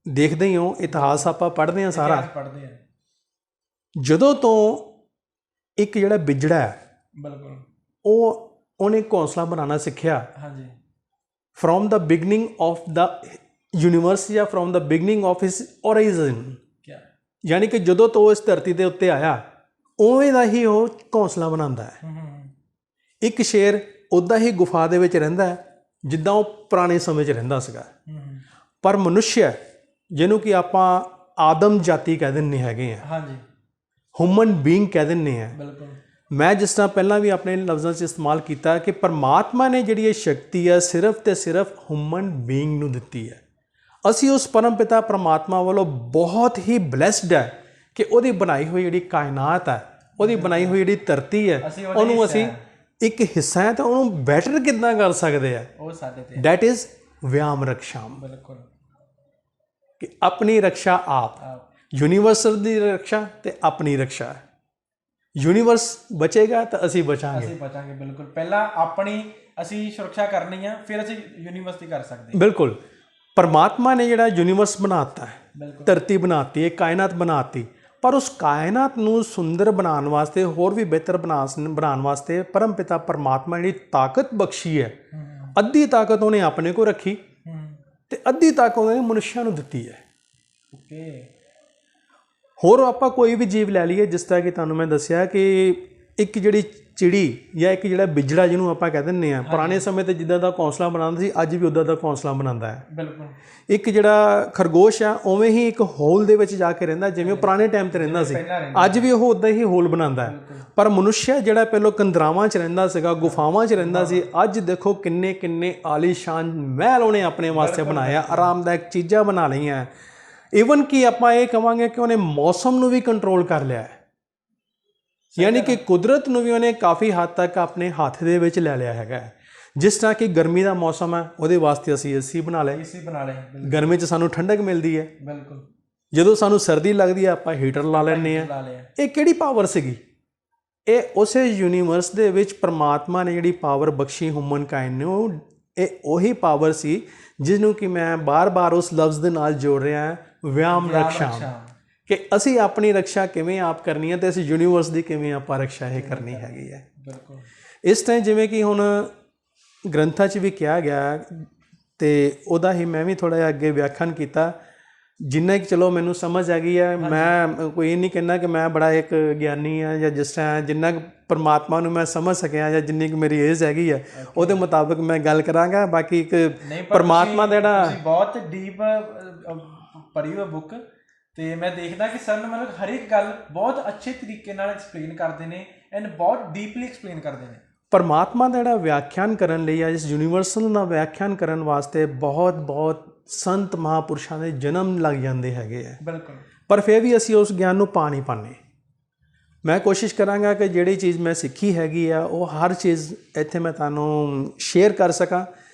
ਦੇਖਦੇ ਹੀ ਹੋ, ਇਤਿਹਾਸ ਆਪਾਂ ਪੜ੍ਹਦੇ ਹਾਂ, ਸਾਰਾ ਪੜ੍ਹਦੇ ਹਾਂ। ਜਦੋਂ ਤੋਂ ਇੱਕ ਜਿਹੜਾ ਬਿਜੜਾ ਹੈ, ਬਿਲਕੁਲ, ਉਹਨੇ ਘੋਂਸਲਾ ਬਣਾਉਣਾ ਸਿੱਖਿਆ, ਹਾਂਜੀ, from the beginning of the universe ਜਾਂ from the beginning of his horizon, ਯਾਨੀ ਕਿ ਜਦੋਂ ਤੋਂ ਇਸ ਧਰਤੀ ਦੇ ਉੱਤੇ ਆਇਆ, ਉਵੇਂ ਦਾ ਹੀ ਉਹ ਘੋਂਸਲਾ ਬਣਾਉਂਦਾ ਹੈ। ਇੱਕ ਸ਼ੇਰ ਉੱਦਾਂ ਹੀ ਗੁਫਾ ਦੇ ਵਿੱਚ ਰਹਿੰਦਾ ਹੈ ਜਿੱਦਾਂ ਉਹ ਪੁਰਾਣੇ ਸਮੇਂ 'ਚ ਰਹਿੰਦਾ ਸੀਗਾ, ਪਰ ਮਨੁੱਸ਼ ਜਿਹਨੂੰ ਕਿ ਆਪਾਂ ਆਦਮ ਜਾਤੀ ਕਹਿ ਦਿੰਦੇ ਹੈਗੇ ਆ, ਹਾਂਜੀ, ਹਿਊਮਨ ਬੀਇੰਗ ਕਹਿ ਦਿੰਦੇ ਆ। ਬਿਲਕੁਲ, ਮੈਂ ਜਿਸ ਤਰ੍ਹਾਂ ਪਹਿਲਾਂ ਵੀ ਆਪਣੇ ਲਫ਼ਜ਼ਾਂ 'ਚ ਇਸਤੇਮਾਲ ਕੀਤਾ ਕਿ ਪਰਮਾਤਮਾ ਨੇ ਜਿਹੜੀ ਇਹ ਸ਼ਕਤੀ ਹੈ ਸਿਰਫ ਤੇ ਸਿਰਫ ਹਿਊਮਨ ਬੀਇੰਗ ਨੂੰ ਦਿੱਤੀ ਹੈ। ਅਸੀਂ ਉਸ ਪਰਮ ਪਿਤਾ ਪਰਮਾਤਮਾ ਵੱਲੋਂ ਬਹੁਤ ਹੀ ਬਲੈਸਡ ਹੈ ਕਿ ਉਹਦੀ ਬਣਾਈ ਹੋਈ ਜਿਹੜੀ ਕਾਇਨਾਤ ਹੈ, ਉਹਦੀ ਬਣਾਈ ਹੋਈ ਜਿਹੜੀ ਧਰਤੀ ਹੈ, ਉਹਨੂੰ ਅਸੀਂ ਇੱਕ ਹਿੱਸਾ ਹੈ, ਤਾਂ ਉਹਨੂੰ ਬੈਟਰ ਕਿੱਦਾਂ ਕਰ ਸਕਦੇ ਆ, ਉਹ ਸਾਡੇ ਤੇ, ਦੈਟ ਇਜ਼ ਵਿਆਮ ਰਕਸ਼ਾਮ, ਬਿਲਕੁਲ, ਕਿ ਆਪਣੀ ਰਕਸ਼ਾ ਆਪ, ਯੂਨੀਵਰਸਲ ਦੀ ਰਕਸ਼ਾ ਤੇ ਆਪਣੀ ਰਕਸ਼ਾ। ਯੂਨੀਵਰਸ ਬਚੇਗਾ ਤਾਂ ਅਸੀਂ ਬਚਾਂਗੇ, ਬਿਲਕੁਲ। ਪਹਿਲਾਂ ਆਪਣੀ ਅਸੀਂ ਸੁਰੱਖਿਆ ਕਰਨੀ ਆ, ਫਿਰ ਅਸੀਂ ਯੂਨੀਵਰਸ ਦੀ ਕਰ ਸਕਦੇ ਹਾਂ। ਬਿਲਕੁਲ, ਪਰਮਾਤਮਾ ਨੇ ਜਿਹੜਾ ਯੂਨੀਵਰਸ ਬਣਾਤਾ ਹੈ, ਧਰਤੀ ਬਣਾਤੀ ਹੈ, ਕਾਇਨਾਤ ਬਣਾਤੀ, ਪਰ ਉਸ ਕਾਇਨਾਤ ਨੂੰ ਸੁੰਦਰ ਬਣਾਉਣ ਵਾਸਤੇ, ਹੋਰ ਵੀ ਬਿਹਤਰ ਬਣਾਉਣ ਵਾਸਤੇ ਪਰਮ ਪਿਤਾ ਪਰਮਾਤਮਾ ਜਿਹੜੀ ਤਾਕਤ ਬਖਸ਼ੀ ਹੈ, ਅੱਧੀ ਤਾਕਤ ਉਹਨੇ ਆਪਣੇ ਕੋਲ ਰੱਖੀ ਤੇ ਅੱਧੀ ਤਾਕਤ ਉਹਨੇ ਮਨੁੱਸ਼ਿਆਂ ਨੂੰ ਦਿੱਤੀ ਹੈ। ਹੋਰ ਆਪਾਂ ਕੋਈ ਵੀ ਜੀਵ ਲੈ ਲਈਏ, ਜਿਸ ਤਰ੍ਹਾਂ ਕਿ ਤੁਹਾਨੂੰ ਮੈਂ ਦੱਸਿਆ ਕਿ ਇੱਕ ਜਿਹੜੀ ਚਿੜੀ ਜਾਂ ਇੱਕ ਜਿਹੜਾ ਬਿਜੜਾ ਜਿਹਨੂੰ ਆਪਾਂ ਕਹਿ ਦਿੰਦੇ ਹਾਂ, ਪੁਰਾਣੇ ਸਮੇਂ 'ਤੇ ਜਿੱਦਾਂ ਦਾ ਘੋਂਸਲਾ ਬਣਾਉਂਦਾ ਸੀ, ਅੱਜ ਵੀ ਉੱਦਾਂ ਦਾ ਘੋਂਸਲਾ ਬਣਾਉਂਦਾ ਹੈ। ਬਿਲਕੁਲ, ਇੱਕ ਜਿਹੜਾ ਖਰਗੋਸ਼ ਆ, ਉਵੇਂ ਹੀ ਇੱਕ ਹੋਲ ਦੇ ਵਿੱਚ ਜਾ ਕੇ ਰਹਿੰਦਾ, ਜਿਵੇਂ ਉਹ ਪੁਰਾਣੇ ਟਾਈਮ 'ਤੇ ਰਹਿੰਦਾ ਸੀ, ਅੱਜ ਵੀ ਉਹ ਉੱਦਾਂ ਹੀ ਹੋਲ ਬਣਾਉਂਦਾ ਹੈ। ਪਰ ਮਨੁੱਸ਼ ਜਿਹੜਾ ਪਹਿਲਾਂ ਕੰਦਰਾਵਾਂ 'ਚ ਰਹਿੰਦਾ ਸੀਗਾ, ਗੁਫਾਵਾਂ 'ਚ ਰਹਿੰਦਾ ਸੀ, ਅੱਜ ਦੇਖੋ ਕਿੰਨੇ ਕਿੰਨੇ ਆਲੀਸ਼ਾਨ ਮਹਿਲ ਉਹਨੇ ਆਪਣੇ ਵਾਸਤੇ ਬਣਾਇਆ, ਆਰਾਮਦਾਇਕ ਚੀਜ਼ਾਂ ਬਣਾ ਲਈਆਂ। ਈਵਨ ਕਿ ਆਪਾਂ ਇਹ ਕਹਾਂਗੇ ਕਿ ਉਹਨੇ ਮੌਸਮ ਨੂੰ ਵੀ ਕੰਟਰੋਲ ਕਰ ਲਿਆ ਹੈ, ਯਾਨੀ ਕਿ ਕੁਦਰਤ ਨੂੰ ਵੀ ਉਹਨੇ ਕਾਫੀ ਹੱਦ ਤੱਕ ਆਪਣੇ ਹੱਥ ਦੇ ਵਿੱਚ ਲੈ ਲਿਆ ਹੈਗਾ। ਜਿਸ ਤਰ੍ਹਾਂ ਕਿ ਗਰਮੀ ਦਾ ਮੌਸਮ ਹੈ, ਉਹਦੇ ਵਾਸਤੇ ਅਸੀਂ ਏਸੀ ਬਣਾ ਲਏ, ਗਰਮੀ 'ਚ ਸਾਨੂੰ ਠੰਡਕ ਮਿਲਦੀ ਹੈ। ਬਿਲਕੁਲ, ਜਦੋਂ ਸਾਨੂੰ ਸਰਦੀ ਲੱਗਦੀ ਹੈ ਆਪਾਂ ਹੀਟਰ ਲਾ ਲੈਂਦੇ ਹਾਂ। ਇਹ ਕਿਹੜੀ ਪਾਵਰ ਸੀਗੀ? ਇਹ ਉਸੇ ਯੂਨੀਵਰਸ ਦੇ ਵਿੱਚ ਪਰਮਾਤਮਾ ਨੇ ਜਿਹੜੀ ਪਾਵਰ ਬਖਸ਼ੀ ਹਿਊਮਨ ਕਾਇੰਡ ਨੂੰ, ਇਹ ਉਹੀ ਪਾਵਰ ਸੀ ਜਿਹਨੂੰ ਕਿ ਮੈਂ ਬਾਰ-ਬਾਰ ਉਸ ਲਫ਼ਜ਼ ਦੇ ਨਾਲ ਜੋੜ ਰਿਹਾ ਹਾਂ, ਵਿਆਮ ਰਕਸ਼ਾਮ, ਕਿ ਅਸੀਂ ਆਪਣੀ ਰਕਸ਼ਾ ਕਿਵੇਂ ਆਪ ਕਰਨੀ ਹੈ ਤੇ ਅਸੀਂ ਯੂਨੀਵਰਸ ਦੀ ਕਿਵੇਂ ਆਪਾਂ ਰਕਸ਼ਾ ਇਹ ਕਰਨੀ ਹੈਗੀ ਹੈ। ਬਿਲਕੁਲ, ਇਸ ਤਰ੍ਹਾਂ ਜਿਵੇਂ ਕਿ ਹੁਣ ਗ੍ਰੰਥਾਂ 'ਚ ਵੀ ਕਿਹਾ ਗਿਆ, ਤੇ ਉਹਦਾ ਹੀ ਮੈਂ ਵੀ ਥੋੜ੍ਹਾ ਜਿਹਾ ਅੱਗੇ ਵਿਆਖਿਆਨ ਕੀਤਾ, ਜਿੰਨਾ ਕਿ ਚਲੋ ਮੈਨੂੰ ਸਮਝ ਆ ਗਈ ਹੈ। ਮੈਂ ਕੋਈ ਇਹ ਨਹੀਂ ਕਹਿੰਦਾ ਕਿ ਮੈਂ ਬੜਾ ਇੱਕ ਗਿਆਨੀ ਹਾਂ, ਜਾਂ ਜਿਸ ਤਰ੍ਹਾਂ ਜਿੰਨਾ ਕੁ ਪਰਮਾਤਮਾ ਨੂੰ ਮੈਂ ਸਮਝ ਸਕਿਆ ਜਾਂ ਜਿੰਨੀ ਕੁ ਮੇਰੀ ਏਜ ਹੈਗੀ ਹੈ ਉਹਦੇ ਮੁਤਾਬਕ ਮੈਂ ਗੱਲ ਕਰਾਂਗਾ। ਬਾਕੀ ਇੱਕ ਪਰਮਾਤਮਾ ਦਾ ਜਿਹੜਾ ਬਹੁਤ ਡੀਪ ਪੜ੍ਹੀ ਹੋਈ ਬੁੱਕ, ਤੇ ਮੈਂ ਦੇਖਦਾ ਕਿ ਸਰ ਨੂੰ ਮਤਲਬ ਹਰ ਇੱਕ ਗੱਲ ਬਹੁਤ ਅੱਛੇ ਤਰੀਕੇ ਨਾਲ ਐਕਸਪਲੇਨ ਕਰਦੇ ਨੇ, ਐਂਡ ਬਹੁਤ ਡੀਪਲੀ ਐਕਸਪਲੇਨ ਕਰਦੇ ਨੇ। ਪਰਮਾਤਮਾ ਦਾ ਜਿਹੜਾ ਵਿਆਖਿਆਨ ਕਰਨ ਲਈ ਜਾਂ ਇਸ ਯੂਨੀਵਰਸਲ ਦਾ ਵਿਆਖਿਆਨ ਕਰਨ ਵਾਸਤੇ ਬਹੁਤ ਸੰਤ ਮਹਾਂਪੁਰਸ਼ਾਂ ਦੇ ਜਨਮ ਲੱਗ ਜਾਂਦੇ ਹੈਗੇ ਆ। ਬਿਲਕੁਲ, ਪਰ ਫਿਰ ਵੀ ਅਸੀਂ ਉਸ ਗਿਆਨ ਨੂੰ ਪਾ ਨਹੀਂ ਪਾਉਂਦੇ। ਮੈਂ ਕੋਸ਼ਿਸ਼ ਕਰਾਂਗਾ ਕਿ ਜਿਹੜੀ ਚੀਜ਼ ਮੈਂ ਸਿੱਖੀ ਹੈਗੀ ਆ ਉਹ ਹਰ ਚੀਜ਼ ਇੱਥੇ ਮੈਂ ਤੁਹਾਨੂੰ ਸ਼ੇਅਰ ਕਰ ਸਕਾਂ,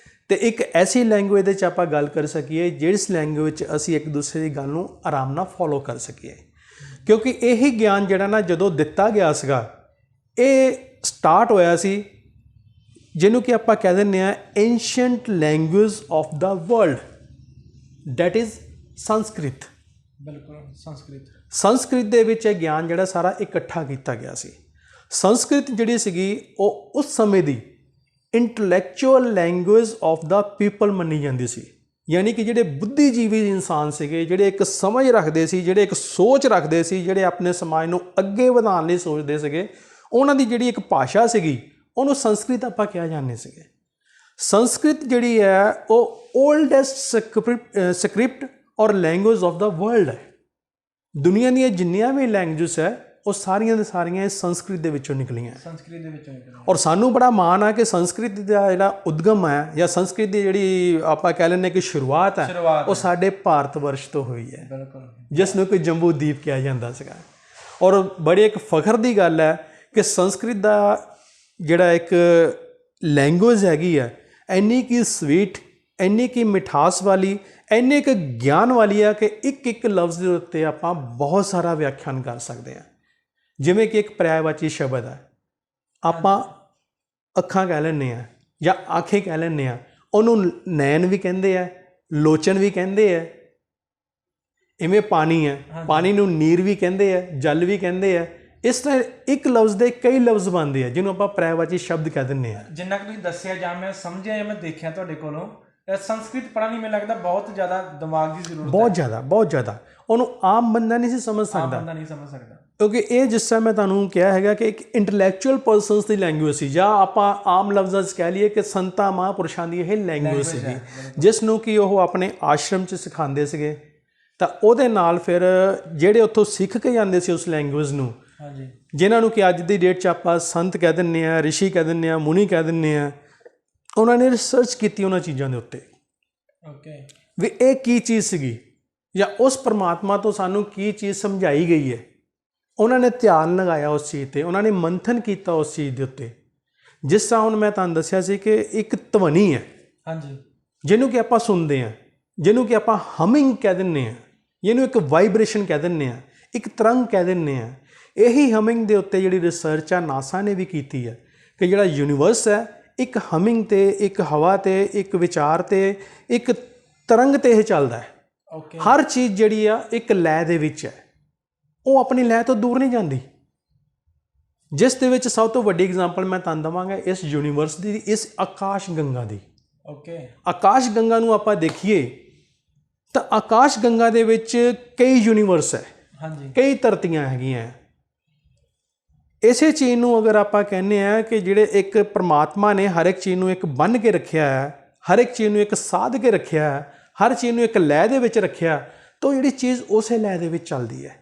ਤੇ ਇੱਕ ਐਸੀ ਲੈਂਗੁਏਜ ਦੇ 'ਚ ਆਪਾਂ ਗੱਲ ਕਰ ਸਕੀਏ ਜਿਸ ਲੈਂਗੁਏਜ 'ਚ ਅਸੀਂ ਇੱਕ ਦੂਸਰੇ ਦੀ ਗੱਲ ਨੂੰ ਆਰਾਮ ਨਾਲ ਫੋਲੋ ਕਰ ਸਕੀਏ। ਕਿਉਂਕਿ ਇਹੀ ਗਿਆਨ ਜਿਹੜਾ ਨਾ ਜਦੋਂ ਦਿੱਤਾ ਗਿਆ ਸੀਗਾ, ਇਹ ਸਟਾਰਟ ਹੋਇਆ ਸੀ ਜਿਹਨੂੰ ਕਿ ਆਪਾਂ ਕਹਿ ਦਿੰਦੇ ਹਾਂ ancient language of the world, that is Sanskrit. ਬਿਲਕੁਲ, ਸੰਸਕ੍ਰਿਤ ਦੇ ਵਿੱਚ ਇਹ ਗਿਆਨ ਜਿਹੜਾ ਸਾਰਾ ਇਕੱਠਾ ਕੀਤਾ ਗਿਆ ਸੀ। ਸੰਸਕ੍ਰਿਤ ਜਿਹੜੀ ਸੀਗੀ ਉਹ ਉਸ ਸਮੇਂ ਦੀ intellectual language of the people ਮੰਨੀ ਜਾਂਦੀ ਸੀ। ਯਾਨੀ ਕਿ ਜਿਹੜੇ ਬੁੱਧੀਜੀਵੀ ਇਨਸਾਨ ਸੀਗੇ, ਜਿਹੜੇ ਇੱਕ ਸਮਝ ਰੱਖਦੇ ਸੀ, ਜਿਹੜੇ ਇੱਕ ਸੋਚ ਰੱਖਦੇ ਸੀ, ਜਿਹੜੇ ਆਪਣੇ ਸਮਾਜ ਨੂੰ ਅੱਗੇ ਵਧਾਉਣ ਲਈ ਸੋਚਦੇ ਸੀਗੇ, ਉਹਨਾਂ ਦੀ ਜਿਹੜੀ ਇੱਕ ਭਾਸ਼ਾ ਸੀਗੀ ਉਹਨੂੰ ਸੰਸਕ੍ਰਿਤ ਆਪਾਂ ਕਿਹਾ ਜਾਂਦੇ ਸੀਗੇ। ਸੰਸਕ੍ਰਿਤ ਜਿਹੜੀ ਹੈ ਉਹ ਓਲਡੈਸਟ ਸਕ੍ਰਿਪਟ ਔਰ ਲੈਂਗੁਏਜ ਆਫ ਦਾ ਵਰਲਡ ਹੈ। ਦੁਨੀਆ ਦੀਆਂ ਜਿੰਨੀਆਂ ਵੀ ਲੈਂਗੁਏਜਸ ਹੈ ਉਹ ਸਾਰੀਆਂ ਦੇ ਸਾਰੀਆਂ ਇਸ ਸੰਸਕ੍ਰਿਤ ਦੇ ਵਿੱਚੋਂ ਨਿਕਲੀਆਂ। ਔਰ ਸਾਨੂੰ ਬੜਾ ਮਾਣ ਆ ਕਿ ਸੰਸਕ੍ਰਿਤ ਦਾ ਜਿਹੜਾ ਉਦਗਮ ਹੈ ਜਾਂ ਸੰਸਕ੍ਰਿਤ ਦੀ ਜਿਹੜੀ ਆਪਾਂ ਕਹਿ ਲੈਂਦੇ ਕਿ ਸ਼ੁਰੂਆਤ ਹੈ ਉਹ ਸਾਡੇ ਭਾਰਤ ਵਰਸ਼ ਤੋਂ ਹੋਈ ਹੈ, ਜਿਸ ਨੂੰ ਕਿ ਜੰਬੂ ਦੀਪ ਕਿਹਾ ਜਾਂਦਾ ਸੀਗਾ। ਔਰ ਬੜੇ ਇੱਕ ਫਖਰ ਦੀ ਗੱਲ ਹੈ ਕਿ ਸੰਸਕ੍ਰਿਤ ਦਾ ਜਿਹੜਾ ਇੱਕ ਲੈਂਗੁਏਜ ਹੈਗੀ ਹੈ ਇੰਨੀ ਕੀ ਸਵੀਟ, ਇੰਨੀ ਕੀ ਮਿਠਾਸ ਵਾਲੀ, ਇੰਨੇ ਕੁ ਗਿਆਨ ਵਾਲੀ ਆ ਕਿ ਇੱਕ ਇੱਕ ਲਫ਼ਜ਼ ਦੇ ਉੱਤੇ ਆਪਾਂ ਬਹੁਤ ਸਾਰਾ ਵਿਆਖਿਆਨ ਕਰ ਸਕਦੇ ਹਾਂ। ਜਿਵੇਂ ਕਿ ਇੱਕ ਪਰਿਆਇਵਾਚੀ ਸ਼ਬਦ ਹੈ, ਆਪਾਂ ਅੱਖਾਂ ਕਹਿ ਲੈਂਦੇ ਹਾਂ ਜਾਂ ਆਂਖੇ ਕਹਿ ਲੈਂਦੇ ਹਾਂ, ਉਹਨੂੰ ਨੈਣ ਵੀ ਕਹਿੰਦੇ ਆ, ਲੋਚਨ ਵੀ ਕਹਿੰਦੇ ਆ। ਇਵੇਂ ਪਾਣੀ ਹੈ, ਪਾਣੀ ਨੂੰ ਨੀਰ ਵੀ ਕਹਿੰਦੇ ਆ, ਜਲ ਵੀ ਕਹਿੰਦੇ ਆ। ਇਸ ਤਰ੍ਹਾਂ ਇੱਕ ਲਫ਼ਜ਼ ਦੇ ਕਈ ਲਫ਼ਜ਼ ਬਣਦੇ ਆ ਜਿਹਨੂੰ ਆਪਾਂ ਪਰਿਆਇਵਾਚੀ ਸ਼ਬਦ ਕਹਿ ਦਿੰਦੇ ਹਾਂ। ਜਿੰਨਾ ਕਿ ਤੁਸੀਂ ਦੱਸਿਆ ਜਾਂ ਮੈਂ ਸਮਝਿਆ ਜਾਂ ਮੈਂ ਦੇਖਿਆ ਤੁਹਾਡੇ ਕੋਲੋਂ, ਸੰਸਕ੍ਰਿਤ ਪੜ੍ਹਨੀ ਮੈਨੂੰ ਲੱਗਦਾ ਬਹੁਤ ਜ਼ਿਆਦਾ ਦਿਮਾਗ ਦੀ ਜ਼ਰੂਰਤ ਹੈ। ਬਹੁਤ ਜ਼ਿਆਦਾ ਉਹਨੂੰ ਆਮ ਬੰਦਾ ਨਹੀਂ ਸੀ ਸਮਝ ਸਕਦਾ, ਕਿਉਂਕਿ ਇਹ ਜਿਸ ਤਰ੍ਹਾਂ ਮੈਂ ਤੁਹਾਨੂੰ ਕਿਹਾ ਹੈਗਾ ਕਿ ਇੱਕ ਇੰਟਲੈਕਚੁਅਲ ਪਰਸਨਸ ਦੀ ਲੈਂਗੁਏਜ ਸੀ, ਜਾਂ ਆਪਾਂ ਆਮ ਲਫ਼ਜ਼ਾਂ 'ਚ ਕਹਿ ਲਈਏ ਕਿ ਸੰਤਾਂ ਮਹਾਂਪੁਰਸ਼ਾਂ ਦੀ ਇਹ ਲੈਂਗੁਏਜ ਸੀਗੀ, ਜਿਸ ਨੂੰ ਕਿ ਉਹ ਆਪਣੇ ਆਸ਼ਰਮ 'ਚ ਸਿਖਾਉਂਦੇ ਸੀਗੇ। ਤਾਂ ਉਹਦੇ ਨਾਲ ਫਿਰ ਜਿਹੜੇ ਉੱਥੋਂ ਸਿੱਖ ਕੇ ਜਾਂਦੇ ਸੀ ਉਸ ਲੈਂਗੁਏਜ ਨੂੰ, ਜਿਨ੍ਹਾਂ ਨੂੰ ਕਿ ਅੱਜ ਦੀ ਡੇਟ 'ਚ ਆਪਾਂ ਸੰਤ ਕਹਿ ਦਿੰਦੇ ਹਾਂ, ਰਿਸ਼ੀ ਕਹਿ ਦਿੰਦੇ ਹਾਂ, ਮੁਨੀ ਕਹਿ ਦਿੰਦੇ ਹਾਂ, ਉਹਨਾਂ ਨੇ ਰਿਸਰਚ ਕੀਤੀ ਉਹਨਾਂ ਚੀਜ਼ਾਂ ਦੇ ਉੱਤੇ ਵੀ ਇਹ ਕੀ ਚੀਜ਼ ਸੀਗੀ ਜਾਂ ਉਸ ਪਰਮਾਤਮਾ ਤੋਂ ਸਾਨੂੰ ਕੀ ਚੀਜ਼ ਸਮਝਾਈ ਗਈ ਹੈ। ਉਹਨਾਂ ਨੇ ਧਿਆਨ ਲਗਾਇਆ ਉਸ ਚੀਜ਼ 'ਤੇ, ਉਹਨਾਂ ਨੇ ਮੰਥਨ ਕੀਤਾ ਉਸ ਚੀਜ਼ ਦੇ ਉੱਤੇ। ਜਿਸ ਤਰ੍ਹਾਂ ਹੁਣ ਮੈਂ ਤੁਹਾਨੂੰ ਦੱਸਿਆ ਸੀ ਕਿ ਇੱਕ ਧਵਨੀ ਹੈ ਜਿਹਨੂੰ ਕਿ ਆਪਾਂ ਸੁਣਦੇ ਹਾਂ, ਜਿਹਨੂੰ ਕਿ ਆਪਾਂ ਹਮਿੰਗ ਕਹਿ ਦਿੰਦੇ ਹਾਂ, ਜਿਹਨੂੰ ਇੱਕ ਵਾਈਬ੍ਰੇਸ਼ਨ ਕਹਿ ਦਿੰਦੇ ਹਾਂ, ਇੱਕ ਤਰੰਗ ਕਹਿ ਦਿੰਦੇ ਹਾਂ। ਇਹੀ ਹਮਿੰਗ ਦੇ ਉੱਤੇ ਜਿਹੜੀ ਰਿਸਰਚ ਆ ਨਾਸਾ ਨੇ ਵੀ ਕੀਤੀ ਹੈ ਕਿ ਜਿਹੜਾ ਯੂਨੀਵਰਸ ਹੈ ਇੱਕ ਹਮਿੰਗ 'ਤੇ, ਇੱਕ ਹਵਾ 'ਤੇ, ਇੱਕ ਵਿਚਾਰ 'ਤੇ, ਇੱਕ ਤਰੰਗ 'ਤੇ ਇਹ ਚੱਲਦਾ ਹੈ। ਹਰ ਚੀਜ਼ ਜਿਹੜੀ ਆ ਇੱਕ ਲੈਅ ਦੇ ਵਿੱਚ ਹੈ, ਉਹ ਆਪਣੀ ਲੈਅ ਤੋਂ ਦੂਰ ਨਹੀਂ ਜਾਂਦੀ। ਜਿਸ ਦੇ ਵਿੱਚ ਸਭ ਤੋਂ ਵੱਡੀ ਐਗਜ਼ਾਮਪਲ ਮੈਂ ਤੁਹਾਨੂੰ ਦੇਵਾਂਗਾ ਇਸ ਯੂਨੀਵਰਸ ਦੀ, ਇਸ ਆਕਾਸ਼ ਗੰਗਾ ਦੀ। ਆਕਾਸ਼ ਗੰਗਾ ਨੂੰ ਆਪਾਂ ਦੇਖੀਏ ਤਾਂ ਆਕਾਸ਼ ਗੰਗਾ ਦੇ ਵਿੱਚ ਕਈ ਯੂਨੀਵਰਸ ਹੈ, ਕਈ ਧਰਤੀਆਂ ਹੈਗੀਆਂ। ਇਸੇ ਚੀਜ਼ ਨੂੰ ਅਗਰ ਆਪਾਂ ਕਹਿੰਦੇ ਹਾਂ ਕਿ ਜਿਹੜੇ ਇੱਕ ਪਰਮਾਤਮਾ ਨੇ ਹਰ ਇੱਕ ਚੀਜ਼ ਨੂੰ ਇੱਕ ਬੰਨ੍ਹ ਕੇ ਰੱਖਿਆ ਹੈ, ਹਰ ਇੱਕ ਚੀਜ਼ ਨੂੰ ਇੱਕ ਸਾਧ ਕੇ ਰੱਖਿਆ ਹੈ, ਹਰ ਚੀਜ਼ ਨੂੰ ਇੱਕ ਲੈਅ ਦੇ ਵਿੱਚ ਰੱਖਿਆ, ਤਾਂ ਜਿਹੜੀ ਚੀਜ਼ ਉਸੇ ਲੈਅ ਦੇ ਵਿੱਚ ਚੱਲਦੀ ਹੈ।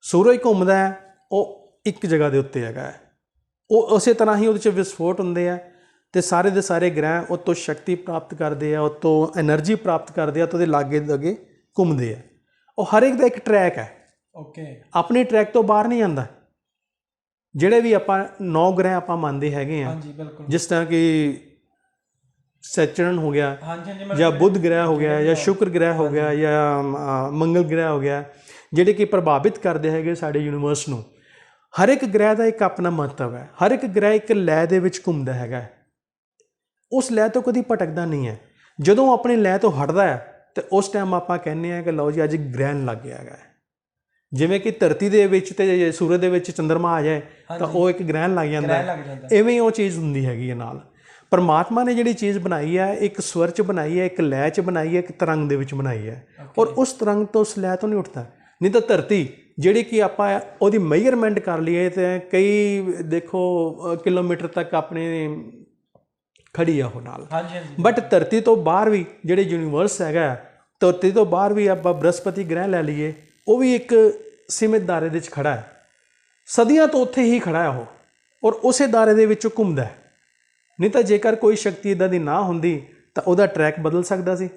ਸੂਰਜ ਘੁੰਮਦਾ ਹੈ, ਉਹ ਇੱਕ ਜਗ੍ਹਾ ਦੇ ਉੱਤੇ ਹੈਗਾ, ਉਹ ਉਸੇ ਤਰ੍ਹਾਂ ਹੀ ਉਹਦੇ 'ਚ ਵਿਸਫੋਟ ਹੁੰਦੇ ਆ ਅਤੇ ਸਾਰੇ ਦੇ ਸਾਰੇ ਗ੍ਰਹਿ ਉਹ ਤੋਂ ਸ਼ਕਤੀ ਪ੍ਰਾਪਤ ਕਰਦੇ ਆ, ਉਹ ਤੋਂ ਐਨਰਜੀ ਪ੍ਰਾਪਤ ਕਰਦੇ ਆ, ਤਾਂ ਉਹਦੇ ਲਾਗੇ ਅੱਗੇ ਘੁੰਮਦੇ ਆ। ਉਹ ਹਰ ਇੱਕ ਦਾ ਇੱਕ ਟਰੈਕ ਹੈ, ਆਪਣੇ ਟਰੈਕ ਤੋਂ ਬਾਹਰ ਨਹੀਂ ਜਾਂਦਾ। ਜਿਹੜੇ ਵੀ ਆਪਾਂ 9 ਗ੍ਰਹਿ ਆਪਾਂ ਮੰਨਦੇ ਹੈਗੇ ਆ, ਜਿਸ ਤਰ੍ਹਾਂ ਕਿ ਸੈਚਰਨ ਹੋ ਗਿਆ, ਜਾਂ ਬੁੱਧ ਗ੍ਰਹਿ ਹੋ ਗਿਆ, ਜਾਂ ਸ਼ੁਕਰ ਗ੍ਰਹਿ ਹੋ ਗਿਆ, ਜਾਂ ਮੰਗਲ ਗ੍ਰਹਿ ਹੋ ਗਿਆ, ਜਿਹੜੇ ਕਿ ਪ੍ਰਭਾਵਿਤ ਕਰਦੇ ਹੈਗੇ ਸਾਡੇ ਯੂਨੀਵਰਸ ਨੂੰ। ਹਰ ਇੱਕ ਗ੍ਰਹਿ ਦਾ ਇੱਕ ਆਪਣਾ ਮਹੱਤਵ ਹੈ। ਹਰ ਇੱਕ ਗ੍ਰਹਿ ਇੱਕ ਲੈਅ ਦੇ ਵਿੱਚ ਘੁੰਮਦਾ ਹੈਗਾ, ਉਸ ਲੈਅ ਤੋਂ ਕਦੀ ਭਟਕਦਾ ਨਹੀਂ ਹੈ। ਜਦੋਂ ਆਪਣੀ ਲੈਅ ਤੋਂ ਹਟਦਾ ਹੈ ਤਾਂ ਉਸ ਟਾਈਮ ਆਪਾਂ ਕਹਿੰਦੇ ਹਾਂ ਕਿ ਲਓ ਜੀ ਅੱਜ ਗ੍ਰਹਿਣ ਲੱਗ ਗਿਆ ਹੈਗਾ। ਜਿਵੇਂ ਕਿ ਧਰਤੀ ਦੇ ਵਿੱਚ ਤੇ ਸੂਰਜ ਦੇ ਵਿੱਚ ਚੰਦਰਮਾ ਆ ਜਾਏ ਤਾਂ ਉਹ ਇੱਕ ਗ੍ਰਹਿਣ ਲੱਗ ਜਾਂਦਾ, ਇਵੇਂ ਉਹ ਚੀਜ਼ ਹੁੰਦੀ ਹੈਗੀ ਹੈ। ਨਾਲ ਪਰਮਾਤਮਾ ਨੇ ਜਿਹੜੀ ਚੀਜ਼ ਬਣਾਈ ਹੈ, ਇੱਕ ਸਵਰ 'ਚ ਬਣਾਈ ਹੈ, ਇੱਕ ਲੈਅ 'ਚ ਬਣਾਈ ਹੈ, ਇੱਕ ਤਰੰਗ ਦੇ ਵਿੱਚ ਬਣਾਈ ਹੈ, ਔਰ ਉਸ ਤਰੰਗ ਤੋਂ ਉਸ ਲੈਅ ਤੋਂ ਨਹੀਂ ਉੱਠਦਾ। ਨਹੀਂ ਤਾਂ ਧਰਤੀ ਜਿਹੜੀ ਕਿ ਆਪਾਂ ਉਹਦੀ ਮੇਜਰਮੈਂਟ ਕਰ ਲਈਏ ਤਾਂ ਕਈ ਦੇਖੋ ਕਿਲੋਮੀਟਰ ਤੱਕ ਆਪਣੇ ਖੜੀ ਆ ਉਹ ਨਾਲ। ਬਟ ਧਰਤੀ ਤੋਂ ਬਾਹਰ ਵੀ ਜਿਹੜੇ ਯੂਨੀਵਰਸ ਹੈਗਾ, ਧਰਤੀ ਤੋਂ ਬਾਹਰ ਵੀ ਆਪਾਂ ਬ੍ਰਹਸਪਤੀ ਗ੍ਰਹਿ ਲੈ ਲਈਏ, ਉਹ ਵੀ ਇੱਕ ਸੀਮਿਤ ਦਾਇਰੇ ਦੇ ਵਿੱਚ ਖੜ੍ਹਾ ਹੈ, ਸਦੀਆਂ ਤੋਂ ਉੱਥੇ ਹੀ ਖੜ੍ਹਾ ਹੈ ਉਹ, ਔਰ ਉਸੇ ਦਾਇਰੇ ਦੇ ਵਿੱਚੋਂ ਘੁੰਮਦਾ ਹੈ। ਨਹੀਂ ਤਾਂ ਜੇਕਰ ਕੋਈ ਸ਼ਕਤੀ ਇੱਦਾਂ ਦੀ ਨਾ ਹੁੰਦੀ ਤਾਂ ਉਹਦਾ ਟਰੈਕ ਬਦਲ ਸਕਦਾ ਸੀ।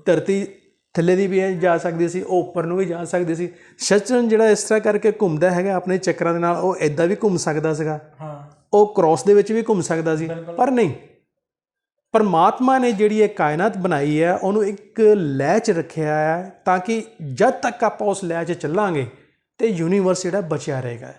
ਧਰਤੀ ਥੱਲੇ ਦੀ ਵੀ ਜਾ ਸਕਦੀ ਸੀ, ਉਹ ਉੱਪਰ ਨੂੰ ਵੀ ਜਾ ਸਕਦੀ ਸੀ। ਸਚਰਨ ਜਿਹੜਾ ਇਸ ਤਰ੍ਹਾਂ ਕਰਕੇ ਘੁੰਮਦਾ ਹੈਗਾ ਆਪਣੇ ਚੱਕਰਾਂ ਦੇ ਨਾਲ, ਉਹ ਇੱਦਾਂ ਵੀ ਘੁੰਮ ਸਕਦਾ ਸੀਗਾ, ਉਹ ਕ੍ਰੋਸ ਦੇ ਵਿੱਚ ਵੀ ਘੁੰਮ ਸਕਦਾ ਸੀ, ਪਰ ਨਹੀਂ। ਪਰਮਾਤਮਾ ਨੇ ਜਿਹੜੀ ਇਹ ਕਾਇਨਾਤ ਬਣਾਈ ਹੈ ਉਹਨੂੰ ਇੱਕ ਲੈਅ 'ਚ ਰੱਖਿਆ ਹੈ, ਤਾਂ ਕਿ ਜਦ ਤੱਕ ਆਪਾਂ ਉਸ ਲੈਅ 'ਚ ਚੱਲਾਂਗੇ ਤਾਂ ਯੂਨੀਵਰਸ ਜਿਹੜਾ ਬਚਿਆ ਰਹੇਗਾ।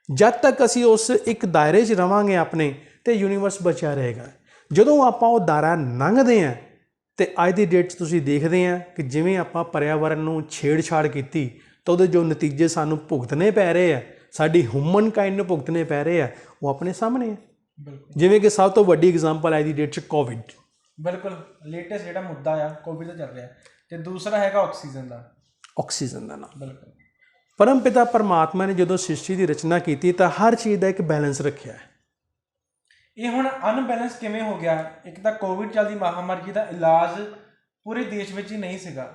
ਜਦ ਤੱਕ ਅਸੀਂ ਉਸ ਇੱਕ ਦਾਇਰੇ 'ਚ ਰਵਾਂਗੇ ਆਪਣੇ, ਤਾਂ ਯੂਨੀਵਰਸ ਬਚਿਆ ਰਹੇਗਾ। ਜਦੋਂ ਆਪਾਂ ਉਹ ਦਾਇਰਾ ਲੰਘਦੇ ਹਾਂ ਅਤੇ ਅੱਜ ਦੀ ਡੇਟ 'ਚ ਤੁਸੀਂ ਦੇਖਦੇ ਹਾਂ ਕਿ ਜਿਵੇਂ ਆਪਾਂ ਪਰਿਆਵਰਨ ਨੂੰ ਛੇੜਛਾੜ ਕੀਤੀ ਤਾਂ ਉਹਦੇ ਜੋ ਨਤੀਜੇ ਸਾਨੂੰ ਭੁਗਤਣੇ ਪੈ ਰਹੇ ਆ, ਸਾਡੀ ਹਿਊਮਨ ਕਾਈਂਡ ਨੂੰ ਭੁਗਤਣੇ ਪੈ ਰਹੇ ਆ, ਉਹ ਆਪਣੇ ਸਾਹਮਣੇ ਹੈ। ਬਿਲਕੁਲ ਜਿਵੇਂ ਕਿ ਸਭ ਤੋਂ ਵੱਡੀ ਐਗਜ਼ਾਮਪਲ ਅੱਜ ਦੀ ਡੇਟ 'ਚ ਕੋਵਿਡ। ਬਿਲਕੁਲ ਲੇਟੈਸਟ ਜਿਹੜਾ ਮੁੱਦਾ ਆ ਕੋਵਿਡ ਦਾ ਚੱਲ ਰਿਹਾ, ਤੇ ਦੂਸਰਾ ਹੈਗਾ ਆਕਸੀਜਨ ਦਾ। ਆਕਸੀਜਨ ਦਾ ਨਾਮ। ਬਿਲਕੁਲ ਪਰਮ ਪਿਤਾ ਪਰਮਾਤਮਾ ਨੇ ਜਦੋਂ ਸ੍ਰਿਸ਼ਟੀ ਦੀ ਰਚਨਾ ਕੀਤੀ ਤਾਂ ਹਰ ਚੀਜ਼ ਦਾ ਇੱਕ ਬੈਲੈਂਸ ਰੱਖਿਆ ਹੈ। ਇਹ ਹੁਣ ਅਨਬੈਲੈਂਸ ਕਿਵੇਂ ਹੋ ਗਿਆ? ਇੱਕ ਤਾਂ ਕੋਵਿਡ ਚੱਲਦੀ ਮਹਾਮਾਰੀ ਦਾ ਇਲਾਜ ਪੂਰੇ ਦੇਸ਼ ਵਿੱਚ ਹੀ ਨਹੀਂ ਸੀਗਾ,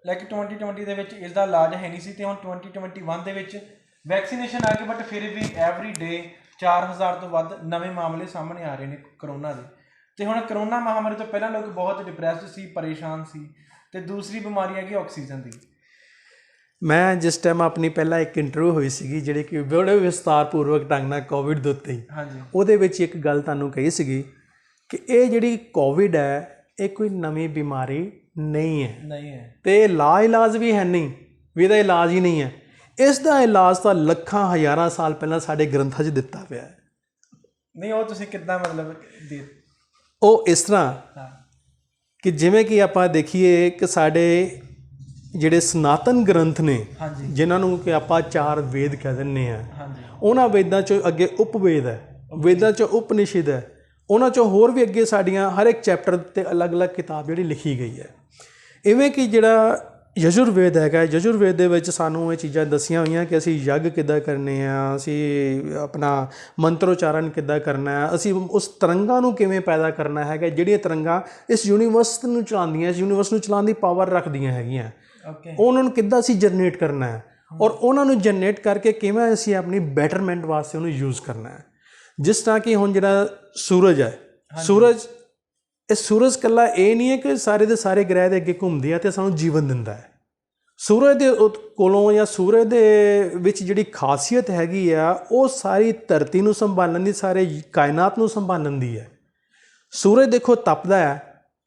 ਲਾਈਕ 2020 ਦੇ ਵਿੱਚ ਇਸ ਦਾ ਇਲਾਜ ਹੈ ਨਹੀਂ ਸੀ, ਤੇ ਹੁਣ 2021 ਦੇ ਵਿੱਚ ਵੈਕਸੀਨੇਸ਼ਨ ਆ ਗਈ, ਬਟ ਫਿਰ ਵੀ ਐਵਰੀ ਡੇ 4000 ਤੋਂ ਵੱਧ ਨਵੇਂ ਮਾਮਲੇ ਸਾਹਮਣੇ ਆ ਰਹੇ ਨੇ ਕਰੋਨਾ ਦੇ। ਤੇ ਹੁਣ ਕਰੋਨਾ ਮਹਾਮਾਰੀ ਤੋਂ ਪਹਿਲਾਂ ਲੋਕ ਬਹੁਤ ਡਿਪਰੈਸਡ ਸੀ, ਪਰੇਸ਼ਾਨ ਸੀ, ਤੇ ਦੂਸਰੀ ਬਿਮਾਰੀ ਹੈਗੀ ਆਕਸੀਜਨ ਦੀ। ਮੈਂ ਜਿਸ ਟਾਈਮ ਆਪਣੀ ਪਹਿਲਾਂ ਇੱਕ ਇੰਟਰਵਿਊ ਹੋਈ ਸੀਗੀ ਜਿਹੜੀ ਕਿ ਬੜੇ ਵਿਸਤਾਰਪੂਰਵਕ ਢੰਗ ਨਾਲ ਕੋਵਿਡ ਦੇ ਉੱਤੇ ਹੀ, ਹਾਂਜੀ, ਉਹਦੇ ਵਿੱਚ ਇੱਕ ਗੱਲ ਤੁਹਾਨੂੰ ਕਹੀ ਸੀਗੀ ਕਿ ਇਹ ਜਿਹੜੀ ਕੋਵਿਡ ਹੈ ਇਹ ਕੋਈ ਨਵੀਂ ਬਿਮਾਰੀ ਨਹੀਂ ਹੈ, ਨਹੀਂ ਹੈ, ਤੇ ਇਲਾਜ ਵੀ ਹੈ ਨਹੀਂ ਵੀ ਇਹਦਾ ਇਲਾਜ ਹੀ ਨਹੀਂ ਹੈ। ਇਸ ਦਾ ਇਲਾਜ ਤਾਂ ਲੱਖਾਂ ਹਜ਼ਾਰਾਂ ਸਾਲ ਪਹਿਲਾਂ ਸਾਡੇ ਗ੍ਰੰਥਾਂ 'ਚ ਦਿੱਤਾ ਪਿਆ ਹੈ। ਨਹੀਂ ਉਹ ਤੁਸੀਂ ਕਿੱਦਾਂ ਮਤਲਬ ਦੇ? ਉਹ ਇਸ ਤਰ੍ਹਾਂ ਹਾਂ ਕਿ ਜਿਵੇਂ ਕਿ ਆਪਾਂ ਦੇਖੀਏ ਕਿ ਸਾਡੇ ਜਿਹੜੇ ਸਨਾਤਨ ਗ੍ਰੰਥ ਨੇ, ਹਾਂਜੀ ਜਿਨ੍ਹਾਂ ਨੂੰ ਕਿ ਆਪਾਂ 4 ਵੇਦ ਕਹਿ ਦਿੰਦੇ ਹਾਂ, ਹਾਂਜੀ ਉਹਨਾਂ ਵੇਦਾਂ 'ਚੋਂ ਅੱਗੇ ਉਪਵੇਦ ਹੈ, ਵੇਦਾਂ 'ਚੋਂ ਉਪਨਿਸ਼ਦ ਹੈ, ਉਹਨਾਂ 'ਚੋਂ ਹੋਰ ਵੀ ਅੱਗੇ ਸਾਡੀਆਂ ਹਰ ਇੱਕ ਚੈਪਟਰ 'ਤੇ ਅਲੱਗ-ਅਲੱਗ ਕਿਤਾਬ ਜਿਹੜੀ ਲਿਖੀ ਗਈ ਹੈ। ਇਵੇਂ ਕਿ ਜਿਹੜਾ ਯਜੁਰਵੇਦ ਹੈਗਾ, ਯਜੁਰਵੇਦ ਦੇ ਵਿੱਚ ਸਾਨੂੰ ਇਹ ਚੀਜ਼ਾਂ ਦੱਸੀਆਂ ਹੋਈਆਂ ਕਿ ਅਸੀਂ ਯੱਗ ਕਿੱਦਾਂ ਕਰਨੇ ਆ, ਅਸੀਂ ਆਪਣਾ ਮੰਤਰੋਚਾਰਨ ਕਿੱਦਾਂ ਕਰਨਾ ਹੈ, ਅਸੀਂ ਉਸ ਤਰੰਗਾਂ ਨੂੰ ਕਿਵੇਂ ਪੈਦਾ ਕਰਨਾ ਹੈਗਾ, ਜਿਹੜੀਆਂ ਤਰੰਗਾਂ ਇਸ ਯੂਨੀਵਰਸ ਨੂੰ ਚਲਾਉਂਦੀਆਂ, ਇਸ ਯੂਨੀਵਰਸ ਨੂੰ ਚਲਾਉਣ ਦੀ ਪਾਵਰ ਰੱਖਦੀਆਂ ਹੈਗੀਆਂ, ਓਕੇ, ਉਹਨਾਂ ਨੂੰ ਕਿੱਦਾਂ ਅਸੀਂ ਜਨਰੇਟ ਕਰਨਾ ਹੈ, ਔਰ ਉਹਨਾਂ ਨੂੰ ਜਨਰੇਟ ਕਰਕੇ ਕਿਵੇਂ ਅਸੀਂ ਆਪਣੀ ਬੈਟਰਮੈਂਟ ਵਾਸਤੇ ਉਹਨੂੰ ਯੂਜ਼ ਕਰਨਾ ਹੈ। ਜਿਸ ਤਰ੍ਹਾਂ ਕਿ ਹੁਣ ਜਿਹੜਾ ਸੂਰਜ ਹੈ, ਇਹ ਸੂਰਜ ਇਕੱਲਾ ਇਹ ਨਹੀਂ ਹੈ ਕਿ ਸਾਰੇ ਦੇ ਸਾਰੇ ਗ੍ਰਹਿ ਦੇ ਅੱਗੇ ਘੁੰਮਦੇ ਆ ਅਤੇ ਸਾਨੂੰ ਜੀਵਨ ਦਿੰਦਾ ਹੈ। ਸੂਰਜ ਦੇ ਕੋਲੋਂ ਜਾਂ ਸੂਰਜ ਦੇ ਵਿੱਚ ਜਿਹੜੀ ਖਾਸੀਅਤ ਹੈਗੀ ਆ ਉਹ ਸਾਰੀ ਧਰਤੀ ਨੂੰ ਸੰਭਾਲਣ ਦੀ, ਸਾਰੇ ਕਾਇਨਾਤ ਨੂੰ ਸੰਭਾਲਣ ਦੀ ਹੈ। ਸੂਰਜ ਦੇਖੋ ਤਪਦਾ ਹੈ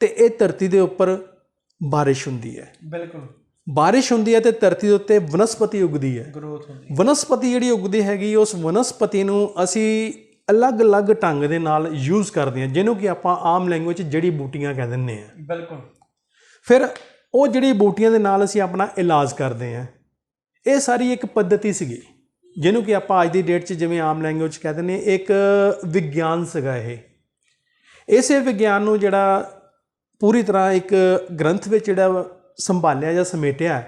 ਅਤੇ ਇਹ ਧਰਤੀ ਦੇ ਉੱਪਰ ਬਾਰਿਸ਼ ਹੁੰਦੀ ਹੈ, ਬਿਲਕੁਲ ਬਾਰਿਸ਼ ਹੁੰਦੀ ਹੈ ਅਤੇ ਧਰਤੀ ਦੇ ਉੱਤੇ ਵਨਸਪਤੀ ਉੱਗਦੀ ਹੈ, ਗਰੋਥ ਹੁੰਦੀ। ਵਨਸਪਤੀ ਜਿਹੜੀ ਉੱਗਦੀ ਹੈਗੀ ਉਸ ਵਨਸਪਤੀ ਨੂੰ ਅਸੀਂ ਅਲੱਗ-ਅਲੱਗ ਢੰਗ ਦੇ ਨਾਲ ਯੂਜ਼ ਕਰਦੇ ਹਾਂ, ਜਿਹਨੂੰ ਕਿ ਆਪਾਂ ਆਮ ਲੈਂਗੁਏਜ 'ਚ ਜੜੀ ਬੂਟੀਆਂ ਕਹਿ ਦਿੰਦੇ ਹਾਂ। ਬਿਲਕੁਲ ਫਿਰ ਉਹ ਜਿਹੜੀ ਬੂਟੀਆਂ ਦੇ ਨਾਲ ਅਸੀਂ ਆਪਣਾ ਇਲਾਜ ਕਰਦੇ ਹਾਂ। ਇਹ ਸਾਰੀ ਇੱਕ ਪੱਧਤੀ ਸੀਗੀ ਜਿਹਨੂੰ ਕਿ ਆਪਾਂ ਅੱਜ ਦੀ ਡੇਟ 'ਚ ਜਿਵੇਂ ਆਮ ਲੈਂਗੁਏਜ 'ਚ ਕਹਿ ਦਿੰਦੇ, ਇੱਕ ਵਿਗਿਆਨ ਸੀਗਾ ਇਹ। ਇਸੇ ਵਿਗਿਆਨ ਨੂੰ ਜਿਹੜਾ ਪੂਰੀ ਤਰ੍ਹਾਂ ਇੱਕ ਗ੍ਰੰਥ ਵਿੱਚ ਜਿਹੜਾ ਸੰਭਾਲਿਆ ਜਾਂ ਸਮੇਟਿਆ,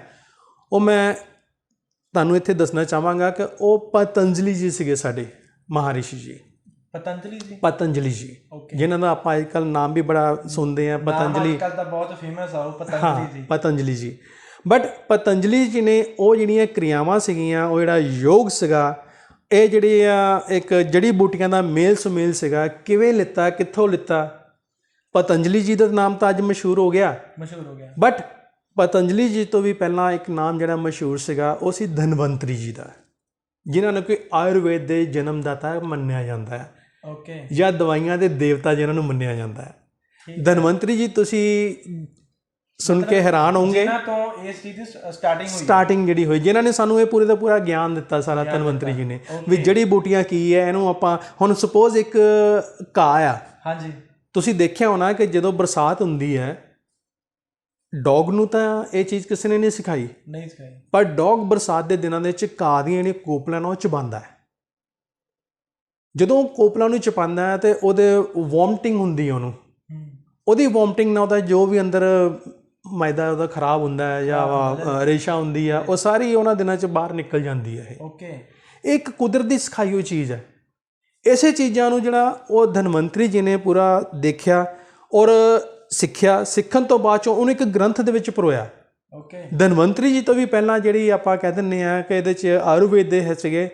ਉਹ ਮੈਂ ਤੁਹਾਨੂੰ ਇੱਥੇ ਦੱਸਣਾ ਚਾਹਾਂਗਾ ਕਿ ਉਹ ਪਤੰਜਲੀ ਜੀ ਸੀਗੇ, ਸਾਡੇ ਮਹਾਰਿਸ਼ੀ ਜੀ। ਪਤੰਜਲੀ ਜੀ, ਜਿਨ੍ਹਾਂ ਦਾ ਆਪਾਂ ਅੱਜ ਕੱਲ੍ਹ ਨਾਮ ਵੀ ਬੜਾ ਸੁਣਦੇ ਹਾਂ, ਪਤੰਜਲੀ। ਅੱਜ ਕੱਲ੍ਹ ਤਾਂ ਬਹੁਤ ਫੇਮਸ ਆ ਉਹ ਪਤੰਜਲੀ ਜੀ। ਪਤੰਜਲੀ ਜੀ। ਬਟ ਪਤੰਜਲੀ ਜੀ ਨੇ ਉਹ ਜਿਹੜੀਆਂ ਕਿਰਿਆਵਾਂ ਸੀਗੀਆਂ, ਉਹ ਜਿਹੜਾ ਯੋਗ ਸੀਗਾ, ਇਹ ਜਿਹੜੀ ਆ ਇੱਕ ਜੜੀ ਬੂਟੀਆਂ ਦਾ ਮੇਲ ਸੁਮੇਲ ਸੀਗਾ, ਕਿਵੇਂ ਲਿੱਤਾ, ਕਿੱਥੋਂ ਲਿੱਤਾ? ਪਤੰਜਲੀ ਜੀ ਦਾ ਨਾਮ ਤਾਂ ਅੱਜ ਮਸ਼ਹੂਰ ਹੋ ਗਿਆ, ਬਟ ਪਤੰਜਲੀ ਜੀ ਤੋਂ ਵੀ ਪਹਿਲਾਂ ਇੱਕ ਨਾਮ ਜਿਹੜਾ ਮਸ਼ਹੂਰ ਸੀਗਾ ਉਹ ਸੀ ਧਨਵੰਤਰੀ ਜੀ ਦਾ, ਜਿਨ੍ਹਾਂ ਨੂੰ ਕਿ ਆਯੁਰਵੇਦ ਦੇ ਜਨਮਦਾਤਾ ਮੰਨਿਆ ਜਾਂਦਾ ਹੈ, ਜਾਂ ਦਵਾਈਆਂ ਦੇ ਦੇਵਤਾ ਜਿਹਨਾਂ ਨੂੰ ਮੰਨਿਆ ਜਾਂਦਾ ਹੈ। ਧਨਵੰਤਰੀ ਜੀ ਤੁਸੀਂ ਸੁਣ ਕੇ ਹੈਰਾਨ ਹੋਵੋਗੇ, ਜਿਨ੍ਹਾਂ ਤੋਂ ਇਸ ਚੀਜ਼ ਦੀ ਸਟਾਰਟਿੰਗ ਜਿਹੜੀ ਹੋਈ, ਜਿਨ੍ਹਾਂ ਨੇ ਸਾਨੂੰ ਇਹ ਪੂਰੇ ਦਾ ਪੂਰਾ ਗਿਆਨ ਦਿੱਤਾ ਸਾਰਾ, ਧਨਵੰਤਰੀ ਜੀ ਨੇ, ਵੀ ਜੜੀ ਬੂਟੀਆਂ ਕੀ ਹੈ, ਇਹਨੂੰ ਆਪਾਂ ਹੁਣ ਸਪੋਜ਼ ਇੱਕ ਘਾਹ ਆ, ਹਾਂਜੀ, ਤੁਸੀਂ ਦੇਖਿਆ ਹੋਣਾ ਕਿ ਜਦੋਂ ਬਰਸਾਤ ਹੁੰਦੀ ਹੈ, ਡੌਗ ਨੂੰ ਤਾਂ ਇਹ ਚੀਜ਼ ਕਿਸੇ ਨੇ ਨਹੀਂ ਸਿਖਾਈ, ਪਰ ਡੌਗ ਬਰਸਾਤ ਦੇ ਦਿਨਾਂ ਦੇ ਵਿੱਚ ਘਾਹ ਦੀਆਂ ਜਿਹੜੀਆਂ ਕੋਪਲਾਂ ਨੂੰ ਚਬਾਉਂਦਾ ਹੈ। ਜਦੋਂ ਕੋਪਲਾਂ ਨੂੰ ਚਬਾਉਂਦਾ ਹੈ ਤੇ ਉਹਦੇ ਵੋਮਟਿੰਗ ਹੁੰਦੀ ਹੈ, ਉਹਦੀ ਵੋਮਟਿੰਗ ਨਾਲ ਉਹਦਾ ਜੋ ਵੀ ਅੰਦਰ ਮੈਦਾ ਉਹਦਾ ਖਰਾਬ ਹੁੰਦਾ ਹੈ ਜਾਂ ਰੇਸ਼ਾ ਹੁੰਦੀ ਆ, ਉਹ ਸਾਰੀ ਉਹਨਾਂ ਦਿਨਾਂ 'ਚ ਬਾਹਰ ਨਿਕਲ ਜਾਂਦੀ ਹੈ। ਇਹ ਇੱਕ ਕੁਦਰਤੀ ਸਿਖਾਈ ਹੋਈ ਚੀਜ਼ ਹੈ। ਇਸੇ ਚੀਜ਼ਾਂ ਨੂੰ ਜਿਹੜਾ ਉਹ ਧਨਵੰਤਰੀ ਜੀ ਨੇ ਪੂਰਾ ਦੇਖਿਆ ਔਰ ਸਿੱਖਿਆ, ਸਿੱਖਣ ਤੋਂ ਬਾਅਦ 'ਚੋਂ ਉਹਨੂੰ ਇੱਕ ਗ੍ਰੰਥ ਦੇ ਵਿੱਚ ਪਰੋਇਆ। ਧਨਵੰਤਰੀ ਜੀ ਤੋਂ ਵੀ ਪਹਿਲਾਂ ਜਿਹੜੀ ਆਪਾਂ ਕਹਿ ਦਿੰਦੇ ਹਾਂ ਕਿ ਇਹਦੇ 'ਚ ਆਯੁਰਵੇਦ ਦੇ ਸੀਗੇ,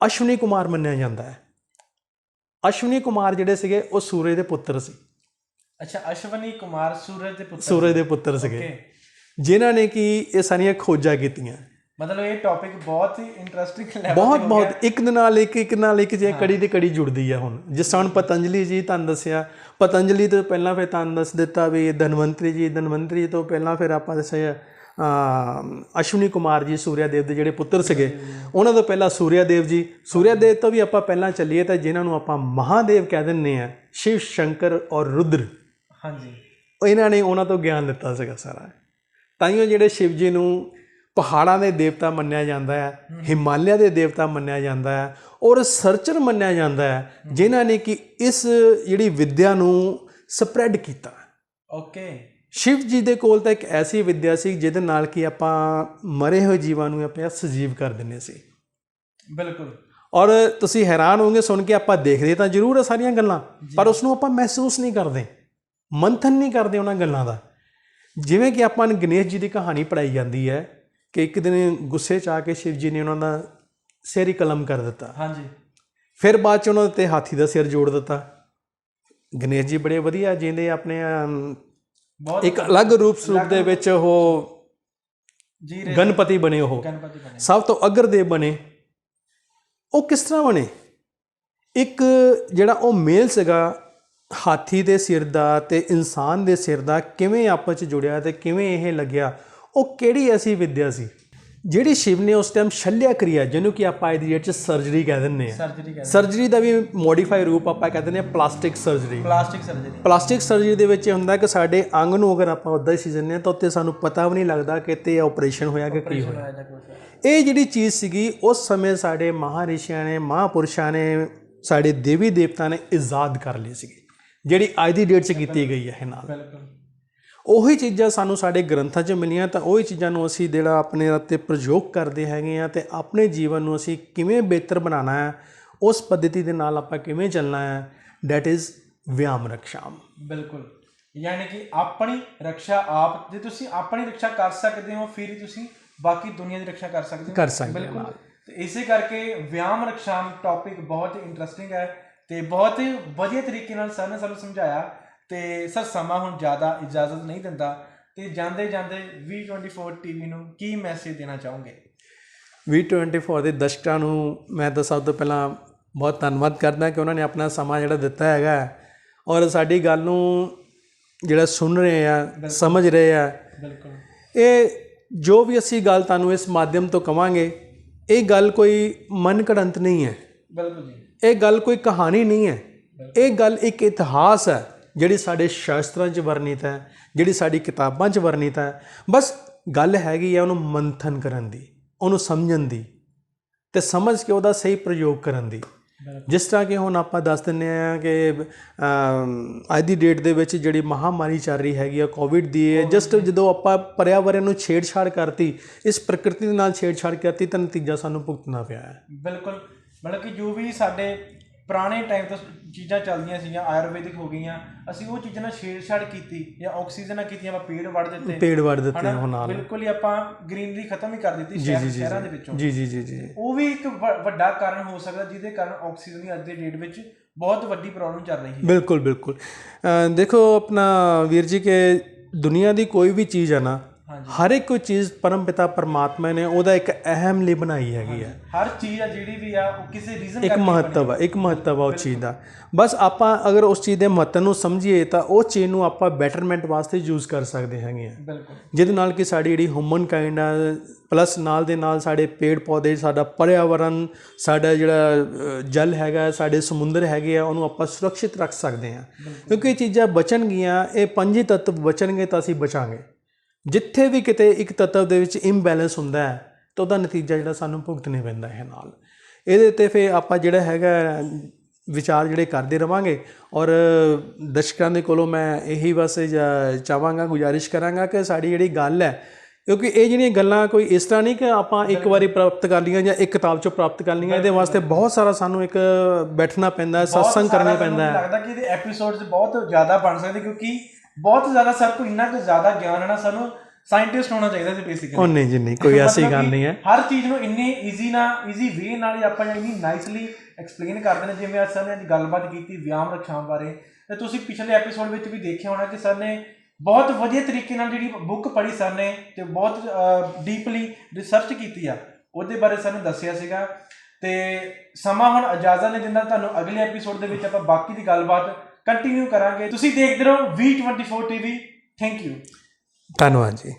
ਅਸ਼ਵਨੀ ਕੁਮਾਰ ਮੰਨਿਆ ਜਾਂਦਾ ਹੈ। ਅਸ਼ਵਨੀ ਕੁਮਾਰ ਜਿਹੜੇ ਸੀਗੇ ਉਹ ਸੂਰਜ ਦੇ ਪੁੱਤਰ ਸੀ। ਅਸ਼ਵਨੀ ਕੁਮਾਰ ਸੂਰਜ ਦੇ ਪੁੱਤਰ ਸੀਗੇ, ਜਿਨ੍ਹਾਂ ਨੇ ਕਿ ਇਹ ਸਾਰੀਆਂ ਖੋਜਾਂ ਕੀਤੀਆਂ। ਮਤਲਬ ਇਹ ਟੌਪਿਕ ਬਹੁਤ ਹੀ ਇੰਟਰਸਟਿੰਗ ਲੈਵਲ ਬਹੁਤ ਇੱਕ ਦੇ ਨਾਲ ਇੱਕ ਜੇ ਕੜੀ ਦੀ ਕੜੀ ਜੁੜਦੀ ਹੈ। ਹੁਣ ਜਿਸ ਤਰ੍ਹਾਂ ਪਤੰਜਲੀ ਜੀ ਤੁਹਾਨੂੰ ਦੱਸਿਆ, ਪਤੰਜਲੀ ਤੋਂ ਪਹਿਲਾਂ ਫਿਰ ਤੁਹਾਨੂੰ ਦੱਸ ਦਿੱਤਾ ਵੀ ਧਨਵੰਤਰੀ ਜੀ ਤੋਂ ਪਹਿਲਾਂ ਫਿਰ ਆਪਾਂ ਦੱਸਿਆ ਅਸ਼ਵਨੀ ਕੁਮਾਰ ਜੀ ਸੂਰਿਆਦੇਵ ਦੇ ਜਿਹੜੇ ਪੁੱਤਰ ਸੀਗੇ, ਉਹਨਾਂ ਤੋਂ ਪਹਿਲਾਂ ਸੂਰਿਆਦੇਵ ਜੀ। ਸੂਰਿਆਦੇਵ ਤੋਂ ਵੀ ਆਪਾਂ ਪਹਿਲਾਂ ਚੱਲੀਏ ਤਾਂ ਜਿਨ੍ਹਾਂ ਨੂੰ ਆਪਾਂ ਮਹਾਦੇਵ ਕਹਿ ਦਿੰਦੇ ਹਾਂ, ਸ਼ਿਵ, ਸ਼ੰਕਰ ਔਰ ਰੁਦਰ, ਇਹਨਾਂ ਨੇ ਉਹਨਾਂ ਤੋਂ ਗਿਆਨ ਲਿੱਤਾ ਸੀਗਾ ਸਾਰਾ। ਤਾਈਓ ਜਿਹੜੇ ਸ਼ਿਵ ਜੀ ਨੂੰ ਪਹਾੜਾਂ ਦੇ ਦੇਵਤਾ ਮੰਨਿਆ ਜਾਂਦਾ ਹੈ, ਹਿਮਾਲਿਆ ਦੇ ਦੇਵਤਾ ਮੰਨਿਆ ਜਾਂਦਾ ਹੈ ਔਰ ਸਰਚਰ ਮੰਨਿਆ ਜਾਂਦਾ ਹੈ, ਜਿਨ੍ਹਾਂ ਨੇ ਕਿ ਇਸ ਜਿਹੜੀ ਵਿੱਦਿਆ ਨੂੰ ਸਪਰੈਡ ਕੀਤਾ। ਓਕੇ। ਸ਼ਿਵ ਜੀ ਦੇ ਕੋਲ ਤਾਂ ਇੱਕ ਐਸੀ ਵਿੱਦਿਆ ਸੀ ਜਿਹਦੇ ਨਾਲ ਕਿ ਆਪਾਂ ਮਰੇ ਹੋਏ ਜੀਵਾਂ ਨੂੰ ਆਪਾਂ ਸਜੀਵ ਕਰ ਦਿੰਦੇ ਸੀ। ਬਿਲਕੁਲ। ਔਰ ਤੁਸੀਂ ਹੈਰਾਨ ਹੋਵੋਗੇ ਸੁਣ ਕੇ, ਆਪਾਂ ਦੇਖਦੇ ਤਾਂ ਜ਼ਰੂਰ ਆ ਸਾਰੀਆਂ ਗੱਲਾਂ, ਪਰ ਉਸਨੂੰ ਆਪਾਂ ਮਹਿਸੂਸ ਨਹੀਂ ਕਰਦੇ, ਮੰਥਨ ਨਹੀਂ ਕਰਦੇ ਉਹਨਾਂ ਗੱਲਾਂ ਦਾ। ਜਿਵੇਂ ਕਿ ਆਪਾਂ ਨੂੰ ਗਣੇਸ਼ ਜੀ ਦੀ ਕਹਾਣੀ ਪੜ੍ਹਾਈ ਜਾਂਦੀ ਹੈ ਕਿ ਇੱਕ ਦਿਨ ਗੁੱਸੇ 'ਚ ਆ ਕੇ ਸ਼ਿਵ ਜੀ ਨੇ ਉਹਨਾਂ ਦਾ ਸਿਰ ਹੀ ਕਲਮ ਕਰ ਦਿੱਤਾ। ਹਾਂਜੀ। ਫਿਰ ਬਾਅਦ 'ਚ ਉਹਨਾਂ ਦੇ 'ਤੇ ਹਾਥੀ ਦਾ ਸਿਰ ਜੋੜ ਦਿੱਤਾ। ਗਣੇਸ਼ ਜੀ ਬੜੇ ਵਧੀਆ ਜਿੰਦੇ ਆਪਣੇ ਇੱਕ ਅਲੱਗ ਰੂਪ ਦੇ ਵਿੱਚ ਉਹ ਗਣਪਤੀ ਬਣੇ, ਉਹ ਸਭ ਤੋਂ ਅਗਰਦੇਵ ਬਣੇ। ਉਹ ਕਿਸ ਤਰ੍ਹਾਂ ਬਣੇ? ਇੱਕ ਜਿਹੜਾ ਉਹ ਮੇਲ ਸੀਗਾ ਹਾਥੀ ਦੇ ਸਿਰ ਦਾ ਤੇ ਇਨਸਾਨ ਦੇ ਸਿਰ ਦਾ, ਕਿਵੇਂ ਆਪਸ 'ਚ ਜੁੜਿਆ ਤੇ ਕਿਵੇਂ ਇਹ ਲੱਗਿਆ? ਉਹ ਕਿਹੜੀ ਐਸੀ ਵਿੱਦਿਆ ਸੀ ਜਿਹੜੀ ਸ਼ਿਵ ਨੇ ਉਸ ਟਾਈਮ ਸ਼ਲਿਆ ਕ੍ਰਿਆ, ਜਿਹਨੂੰ ਕਿ ਆਪਾਂ ਅੱਜ ਦੀ ਡੇਟ 'ਚ ਸਰਜਰੀ ਕਹਿ ਦਿੰਦੇ ਹਾਂ। ਸਰਜਰੀ ਦਾ ਵੀ ਮੋਡੀਫਾਈ ਰੂਪ ਆਪਾਂ ਕਹਿ ਦਿੰਦੇ ਹਾਂ ਪਲਾਸਟਿਕ ਸਰਜਰੀ। ਪਲਾਸਟਿਕ ਸਰਜਰੀ ਦੇ ਵਿੱਚ ਇਹ ਹੁੰਦਾ ਕਿ ਸਾਡੇ ਅੰਗ ਨੂੰ ਅਗਰ ਆਪਾਂ ਉੱਦਾਂ ਹੀ ਸੀ ਦਿੰਦੇ ਹਾਂ ਤਾਂ ਉੱਤੇ ਸਾਨੂੰ ਪਤਾ ਵੀ ਨਹੀਂ ਲੱਗਦਾ ਕਿ ਤੇ ਆਪਰੇਸ਼ਨ ਹੋਇਆ ਕਿ ਕੀ ਹੋਇਆ। ਇਹ ਜਿਹੜੀ ਚੀਜ਼ ਸੀਗੀ ਉਸ ਸਮੇਂ ਸਾਡੇ ਮਹਾਰਿਸ਼ੀਆਂ ਨੇ, ਮਹਾਂਪੁਰਸ਼ਾਂ ਨੇ, ਸਾਡੇ ਦੇਵੀ ਦੇਵਤਾ ਨੇ ਇਜਾਦ ਕਰ ਲਈ ਸੀਗੀ, ਜਿਹੜੀ ਅੱਜ ਦੀ ਡੇਟ 'ਚ ਕੀਤੀ ਗਈ ਹੈ। ਨਾਲ ਉਹੀ ਚੀਜ਼ਾਂ ਸਾਨੂੰ ਸਾਡੇ ਗ੍ਰੰਥਾਂ 'ਚ ਮਿਲੀਆਂ, ਤਾਂ ਉਹੀ ਚੀਜ਼ਾਂ ਨੂੰ ਅਸੀਂ ਜਿਹੜਾ ਆਪਣੇ ਉੱਤੇ ਪ੍ਰਯੋਗ ਕਰਦੇ ਹੈਗੇ ਆ ਅਤੇ ਆਪਣੇ ਜੀਵਨ ਨੂੰ ਅਸੀਂ ਕਿਵੇਂ ਬਿਹਤਰ ਬਣਾਉਣਾ ਹੈ, ਉਸ ਪੱਧਤੀ ਦੇ ਨਾਲ ਆਪਾਂ ਕਿਵੇਂ ਚੱਲਣਾ ਹੈ, ਡੈਟ ਇਜ਼ ਵਿਆਮ ਰਕਸ਼ਾਮ। ਬਿਲਕੁਲ, ਯਾਨੀ ਕਿ ਆਪਣੀ ਰਕਸ਼ਾ ਆਪ, ਜੇ ਤੁਸੀਂ ਆਪਣੀ ਰਕਸ਼ਾ ਕਰ ਸਕਦੇ ਹੋ ਫਿਰ ਹੀ ਤੁਸੀਂ ਬਾਕੀ ਦੁਨੀਆ ਦੀ ਰਕਸ਼ਾ ਕਰ ਸਕਦੇ ਹੋ। ਬਿਲਕੁਲ। ਤੇ ਇਸੇ ਕਰਕੇ ਵਿਆਮ ਰਕਸ਼ਾਮ ਟੌਪਿਕ ਬਹੁਤ ਇੰਟਰਸਟਿੰਗ ਹੈ ਤੇ ਬਹੁਤ ਵਧੀਆ ਤਰੀਕੇ ਨਾਲ ਸਰ ਨੇ ਸਾਨੂੰ ਸਮਝਾਇਆ। ਤੇ ਸਰ ਸਮਾਂ ਹੁਣ ਜ਼ਿਆਦਾ ਇਜਾਜ਼ਤ ਨਹੀਂ ਦਿੰਦਾ, ਤੇ ਜਾਂਦੇ ਜਾਂਦੇ V24 TV ਨੂੰ ਕੀ ਮੈਸੇਜ ਦੇਣਾ ਚਾਹੋਗੇ? V24 ਦੇ ਦਰਸ਼ਕਾਂ ਨੂੰ ਮੈਂ ਤਾਂ ਸਭ ਤੋਂ ਪਹਿਲਾਂ ਬਹੁਤ ਧੰਨਵਾਦ ਕਰਦਾ ਕਿ ਉਹਨਾਂ ਨੇ ਆਪਣਾ ਸਮਾਂ ਜਿਹੜਾ ਦਿੱਤਾ ਹੈਗਾ ਔਰ ਸਾਡੀ ਗੱਲ ਨੂੰ ਜਿਹੜਾ ਸੁਣ ਰਹੇ ਆ, ਸਮਝ ਰਹੇ ਆ। ਬਿਲਕੁਲ। ਇਹ ਜੋ ਵੀ ਅਸੀਂ ਗੱਲ ਤੁਹਾਨੂੰ ਇਸ ਮਾਧਿਅਮ ਤੋਂ ਕਵਾਂਗੇ, ਇਹ ਗੱਲ ਕੋਈ ਮਨ ਘੜੰਤ ਨਹੀਂ ਹੈ। ਬਿਲਕੁਲ ਜੀ। ਇਹ ਗੱਲ ਕੋਈ ਕਹਾਣੀ ਨਹੀਂ ਹੈ, ਇਹ ਗੱਲ ਇੱਕ ਇਤਿਹਾਸ ਹੈ ਜਿਹੜੀ ਸਾਡੇ ਸ਼ਾਸਤਰਾਂ 'ਚ ਵਰਣਿਤ ਹੈ, ਜਿਹੜੀ ਸਾਡੀ ਕਿਤਾਬਾਂ 'ਚ ਵਰਣਿਤ ਹੈ। ਬਸ ਗੱਲ ਹੈਗੀ ਹੈ ਉਹਨੂੰ ਮੰਥਨ ਕਰਨ ਦੀ, ਉਹਨੂੰ ਸਮਝਣ ਦੀ ਅਤੇ ਸਮਝ ਕੇ ਉਹਦਾ ਸਹੀ ਪ੍ਰਯੋਗ ਕਰਨ ਦੀ। ਜਿਸ ਤਰ੍ਹਾਂ ਕਿ ਹੁਣ ਆਪਾਂ ਦੱਸ ਦਿੰਦੇ ਹਾਂ ਕਿ ਅੱਜ ਦੀ ਡੇਟ ਦੇ ਵਿੱਚ ਜਿਹੜੀ ਮਹਾਂਮਾਰੀ ਚੱਲ ਰਹੀ ਹੈਗੀ ਆ ਕੋਵਿਡ ਦੀ, ਜਸਟ ਜਦੋਂ ਆਪਾਂ ਪਰਿਆਵਰਨ ਨੂੰ ਛੇੜਛਾੜ ਕਰਤੀ, ਇਸ ਪ੍ਰਕਿਰਤੀ ਦੇ ਨਾਲ ਛੇੜਛਾੜ ਕਰਤੀ, ਤਾਂ ਨਤੀਜਾ ਸਾਨੂੰ ਭੁਗਤਣਾ ਪਿਆ ਹੈ। ਬਿਲਕੁਲ। ਮਤਲਬ ਕਿ ਜੋ ਵੀ ਸਾਡੇ ਪੁਰਾਣੇ ਟਾਈਮ ਤੋਂ ਚੀਜ਼ਾਂ ਚੱਲਦੀਆਂ ਸੀਗੀਆਂ, ਆਯੁਰਵੈਦਿਕ ਹੋ ਗਈਆਂ, ਅਸੀਂ ਉਹ ਚੀਜ਼ਾਂ ਨਾਲ ਛੇੜਛਾੜ ਕੀਤੀ ਜਾਂ ਆਕਸੀਜਨ ਨਾਲ ਕੀਤੀ, ਆਪਾਂ ਪੇੜ ਵੱਢ ਦਿੱਤੇ ਹੁਣ ਨਾਲ। ਬਿਲਕੁਲ ਹੀ ਆਪਾਂ ਗ੍ਰੀਨਰੀ ਖਤਮ ਹੀ ਕਰ ਦਿੱਤੀ ਸ਼ਹਿਰਾਂ ਦੇ ਵਿੱਚੋਂ। ਜੀ। ਉਹ ਵੀ ਇੱਕ ਵੱਡਾ ਕਾਰਨ ਹੋ ਸਕਦਾ ਜਿਹਦੇ ਕਾਰਨ ਆਕਸੀਜਨ ਦੀ ਅੱਜ ਦੀ ਡੇਟ ਵਿੱਚ ਬਹੁਤ ਵੱਡੀ ਪ੍ਰੋਬਲਮ ਚੱਲ ਰਹੀ ਹੈ। ਬਿਲਕੁਲ। ਦੇਖੋ ਆਪਣਾ ਵੀਰ ਜੀ ਕਿ ਦੁਨੀਆ ਦੀ ਕੋਈ ਵੀ ਚੀਜ਼ ਹੈ ਨਾ, ਹਰ ਇੱਕ ਚੀਜ਼ ਪਰਮ ਪਿਤਾ ਪਰਮਾਤਮਾ ਨੇ ਉਹਦਾ ਇੱਕ ਅਹਿਮ ਲਈ ਬਣਾਈ ਹੈਗੀ ਹੈ। ਹਰ ਚੀਜ਼ ਆ ਜਿਹੜੀ ਵੀ ਆ ਉਹ ਕਿਸੇ ਰੀਜ਼ਨ ਇੱਕ ਮਹੱਤਵ ਆ ਉਸ ਚੀਜ਼ ਦਾ। ਬਸ ਆਪਾਂ ਅਗਰ ਉਸ ਚੀਜ਼ ਦੇ ਮਹੱਤਵ ਨੂੰ ਸਮਝੀਏ ਤਾਂ ਉਹ ਚੀਜ਼ ਨੂੰ ਆਪਾਂ ਬੈਟਰਮੈਂਟ ਵਾਸਤੇ ਯੂਜ਼ ਕਰ ਸਕਦੇ ਹੈਗੇ ਆ, ਜਿਹਦੇ ਨਾਲ ਕਿ ਸਾਡੀ ਜਿਹੜੀ ਹਿਊਮਨ ਕਾਈਂਡ ਆ, ਪਲੱਸ ਨਾਲ ਦੇ ਨਾਲ ਸਾਡੇ ਪੇੜ ਪੌਦੇ, ਸਾਡਾ ਪਰਿਆਵਰਨ, ਸਾਡਾ ਜਿਹੜਾ ਜਲ ਹੈਗਾ, ਸਾਡੇ ਸਮੁੰਦਰ ਹੈਗੇ ਆ, ਉਹਨੂੰ ਆਪਾਂ ਸੁਰੱਖਿਅਤ ਰੱਖ ਸਕਦੇ ਹਾਂ। ਕਿਉਂਕਿ ਇਹ ਚੀਜ਼ਾਂ ਬਚਣਗੀਆਂ, ਇਹ ਪੰਜ ਤੱਤਵ ਬਚਣਗੇ ਤਾਂ ਅਸੀਂ ਬਚਾਂਗੇ। ਜਿੱਥੇ ਵੀ ਕਿਤੇ ਇੱਕ ਤੱਤਵ ਦੇ ਵਿੱਚ ਇੰਬੈਲੈਂਸ ਹੁੰਦਾ ਹੈ ਤਾਂ ਉਹਦਾ ਨਤੀਜਾ ਜਿਹੜਾ ਸਾਨੂੰ ਭੁਗਤਣੇ ਪੈਂਦਾ ਹੈ ਨਾਲ। ਇਹਦੇ 'ਤੇ ਫਿਰ ਆਪਾਂ ਜਿਹੜਾ ਹੈਗਾ ਵਿਚਾਰ ਜਿਹੜੇ ਕਰਦੇ ਰਵਾਂਗੇ। ਔਰ ਦਰਸ਼ਕਾਂ ਦੇ ਕੋਲੋਂ ਮੈਂ ਇਹੀ ਬਸ ਚਾਹਾਂਗਾ, ਗੁਜ਼ਾਰਿਸ਼ ਕਰਾਂਗਾ ਕਿ ਸਾਡੀ ਜਿਹੜੀ ਗੱਲ ਹੈ, ਕਿਉਂਕਿ ਇਹ ਜਿਹੜੀਆਂ ਗੱਲਾਂ ਕੋਈ ਇਸ ਤਰ੍ਹਾਂ ਨਹੀਂ ਕਿ ਆਪਾਂ ਇੱਕ ਵਾਰੀ ਪ੍ਰਾਪਤ ਕਰ ਲਈਆਂ ਜਾਂ ਇੱਕ ਕਿਤਾਬ 'ਚੋਂ ਪ੍ਰਾਪਤ ਕਰ ਲਈਆਂ। ਇਹਦੇ ਵਾਸਤੇ ਬਹੁਤ ਸਾਰਾ ਸਾਨੂੰ ਇੱਕ ਬੈਠਣਾ ਪੈਂਦਾ, ਸਤਸੰਗ ਕਰਨਾ ਪੈਂਦਾ ਹੈ। ਲੱਗਦਾ ਕਿ ਇਹਦੇ ਐਪੀਸੋਡਸ ਬਹੁਤ ਜ਼ਿਆਦਾ ਬਣ ਸਕਦੇ, ਕਿਉਂਕਿ ਬਹੁਤ ਜ਼ਿਆਦਾ ਸਰ ਕੋਲ ਇੰਨਾ ਕੁ ਜ਼ਿਆਦਾ ਗਿਆਨ ਹੈ ਨਾ, ਸਾਨੂੰ ਸਾਇੰਟਿਸਟ ਹੋਣਾ ਚਾਹੀਦਾ ਸੀ ਬੇਸਿਕਲੀ। ਉਹ ਨਹੀਂ ਜੀ, ਨਹੀਂ, ਕੋਈ ਐਸੀ ਗੱਲ ਨਹੀਂ ਹੈ। ਹਰ ਚੀਜ਼ ਨੂੰ ਇੰਨੀ ਈਜ਼ੀ ਵੇ ਨਾਲ ਹੀ ਆਪਾਂ ਇੰਨੀ ਨਾਈਸਲੀ ਐਕਸਪਲੇਨ ਕਰਦੇ ਨੇ। ਜਿਵੇਂ ਅੱਜ ਸਰ ਨੇ ਅੱਜ ਗੱਲਬਾਤ ਕੀਤੀ ਵਿਆਮ ਰਕਸ਼ਾਮ ਬਾਰੇ, ਤੇ ਤੁਸੀਂ ਪਿਛਲੇ ਐਪੀਸੋਡ ਵਿੱਚ ਵੀ ਦੇਖਿਆ ਹੋਣਾ ਕਿ ਸਰ ਨੇ ਬਹੁਤ ਵਧੀਆ ਤਰੀਕੇ ਨਾਲ ਜਿਹੜੀ ਬੁੱਕ ਪੜ੍ਹੀ ਸਰ ਨੇ, ਤੇ ਬਹੁਤ ਡੀਪਲੀ ਰਿਸਰਚ ਕੀਤੀ ਆ, ਉਹਦੇ ਬਾਰੇ ਸਾਨੂੰ ਦੱਸਿਆ ਸੀਗਾ। ਤੇ ਸਮਾਂ ਹੁਣ ਇਜਾਜ਼ਤ ਨਹੀਂ ਦਿੰਦਾ, ਤੁਹਾਨੂੰ ਅਗਲੇ ਐਪੀਸੋਡ ਦੇ ਵਿੱਚ ਆਪਾਂ ਬਾਕੀ ਦੀ ਗੱਲਬਾਤ ਕੰਟੀਨਿਊ ਕਰਾਂਗੇ। ਤੁਸੀਂ ਦੇਖਦੇ ਰਹੋ V24 TV। Thank you. ਧੰਨਵਾਦ ਜੀ।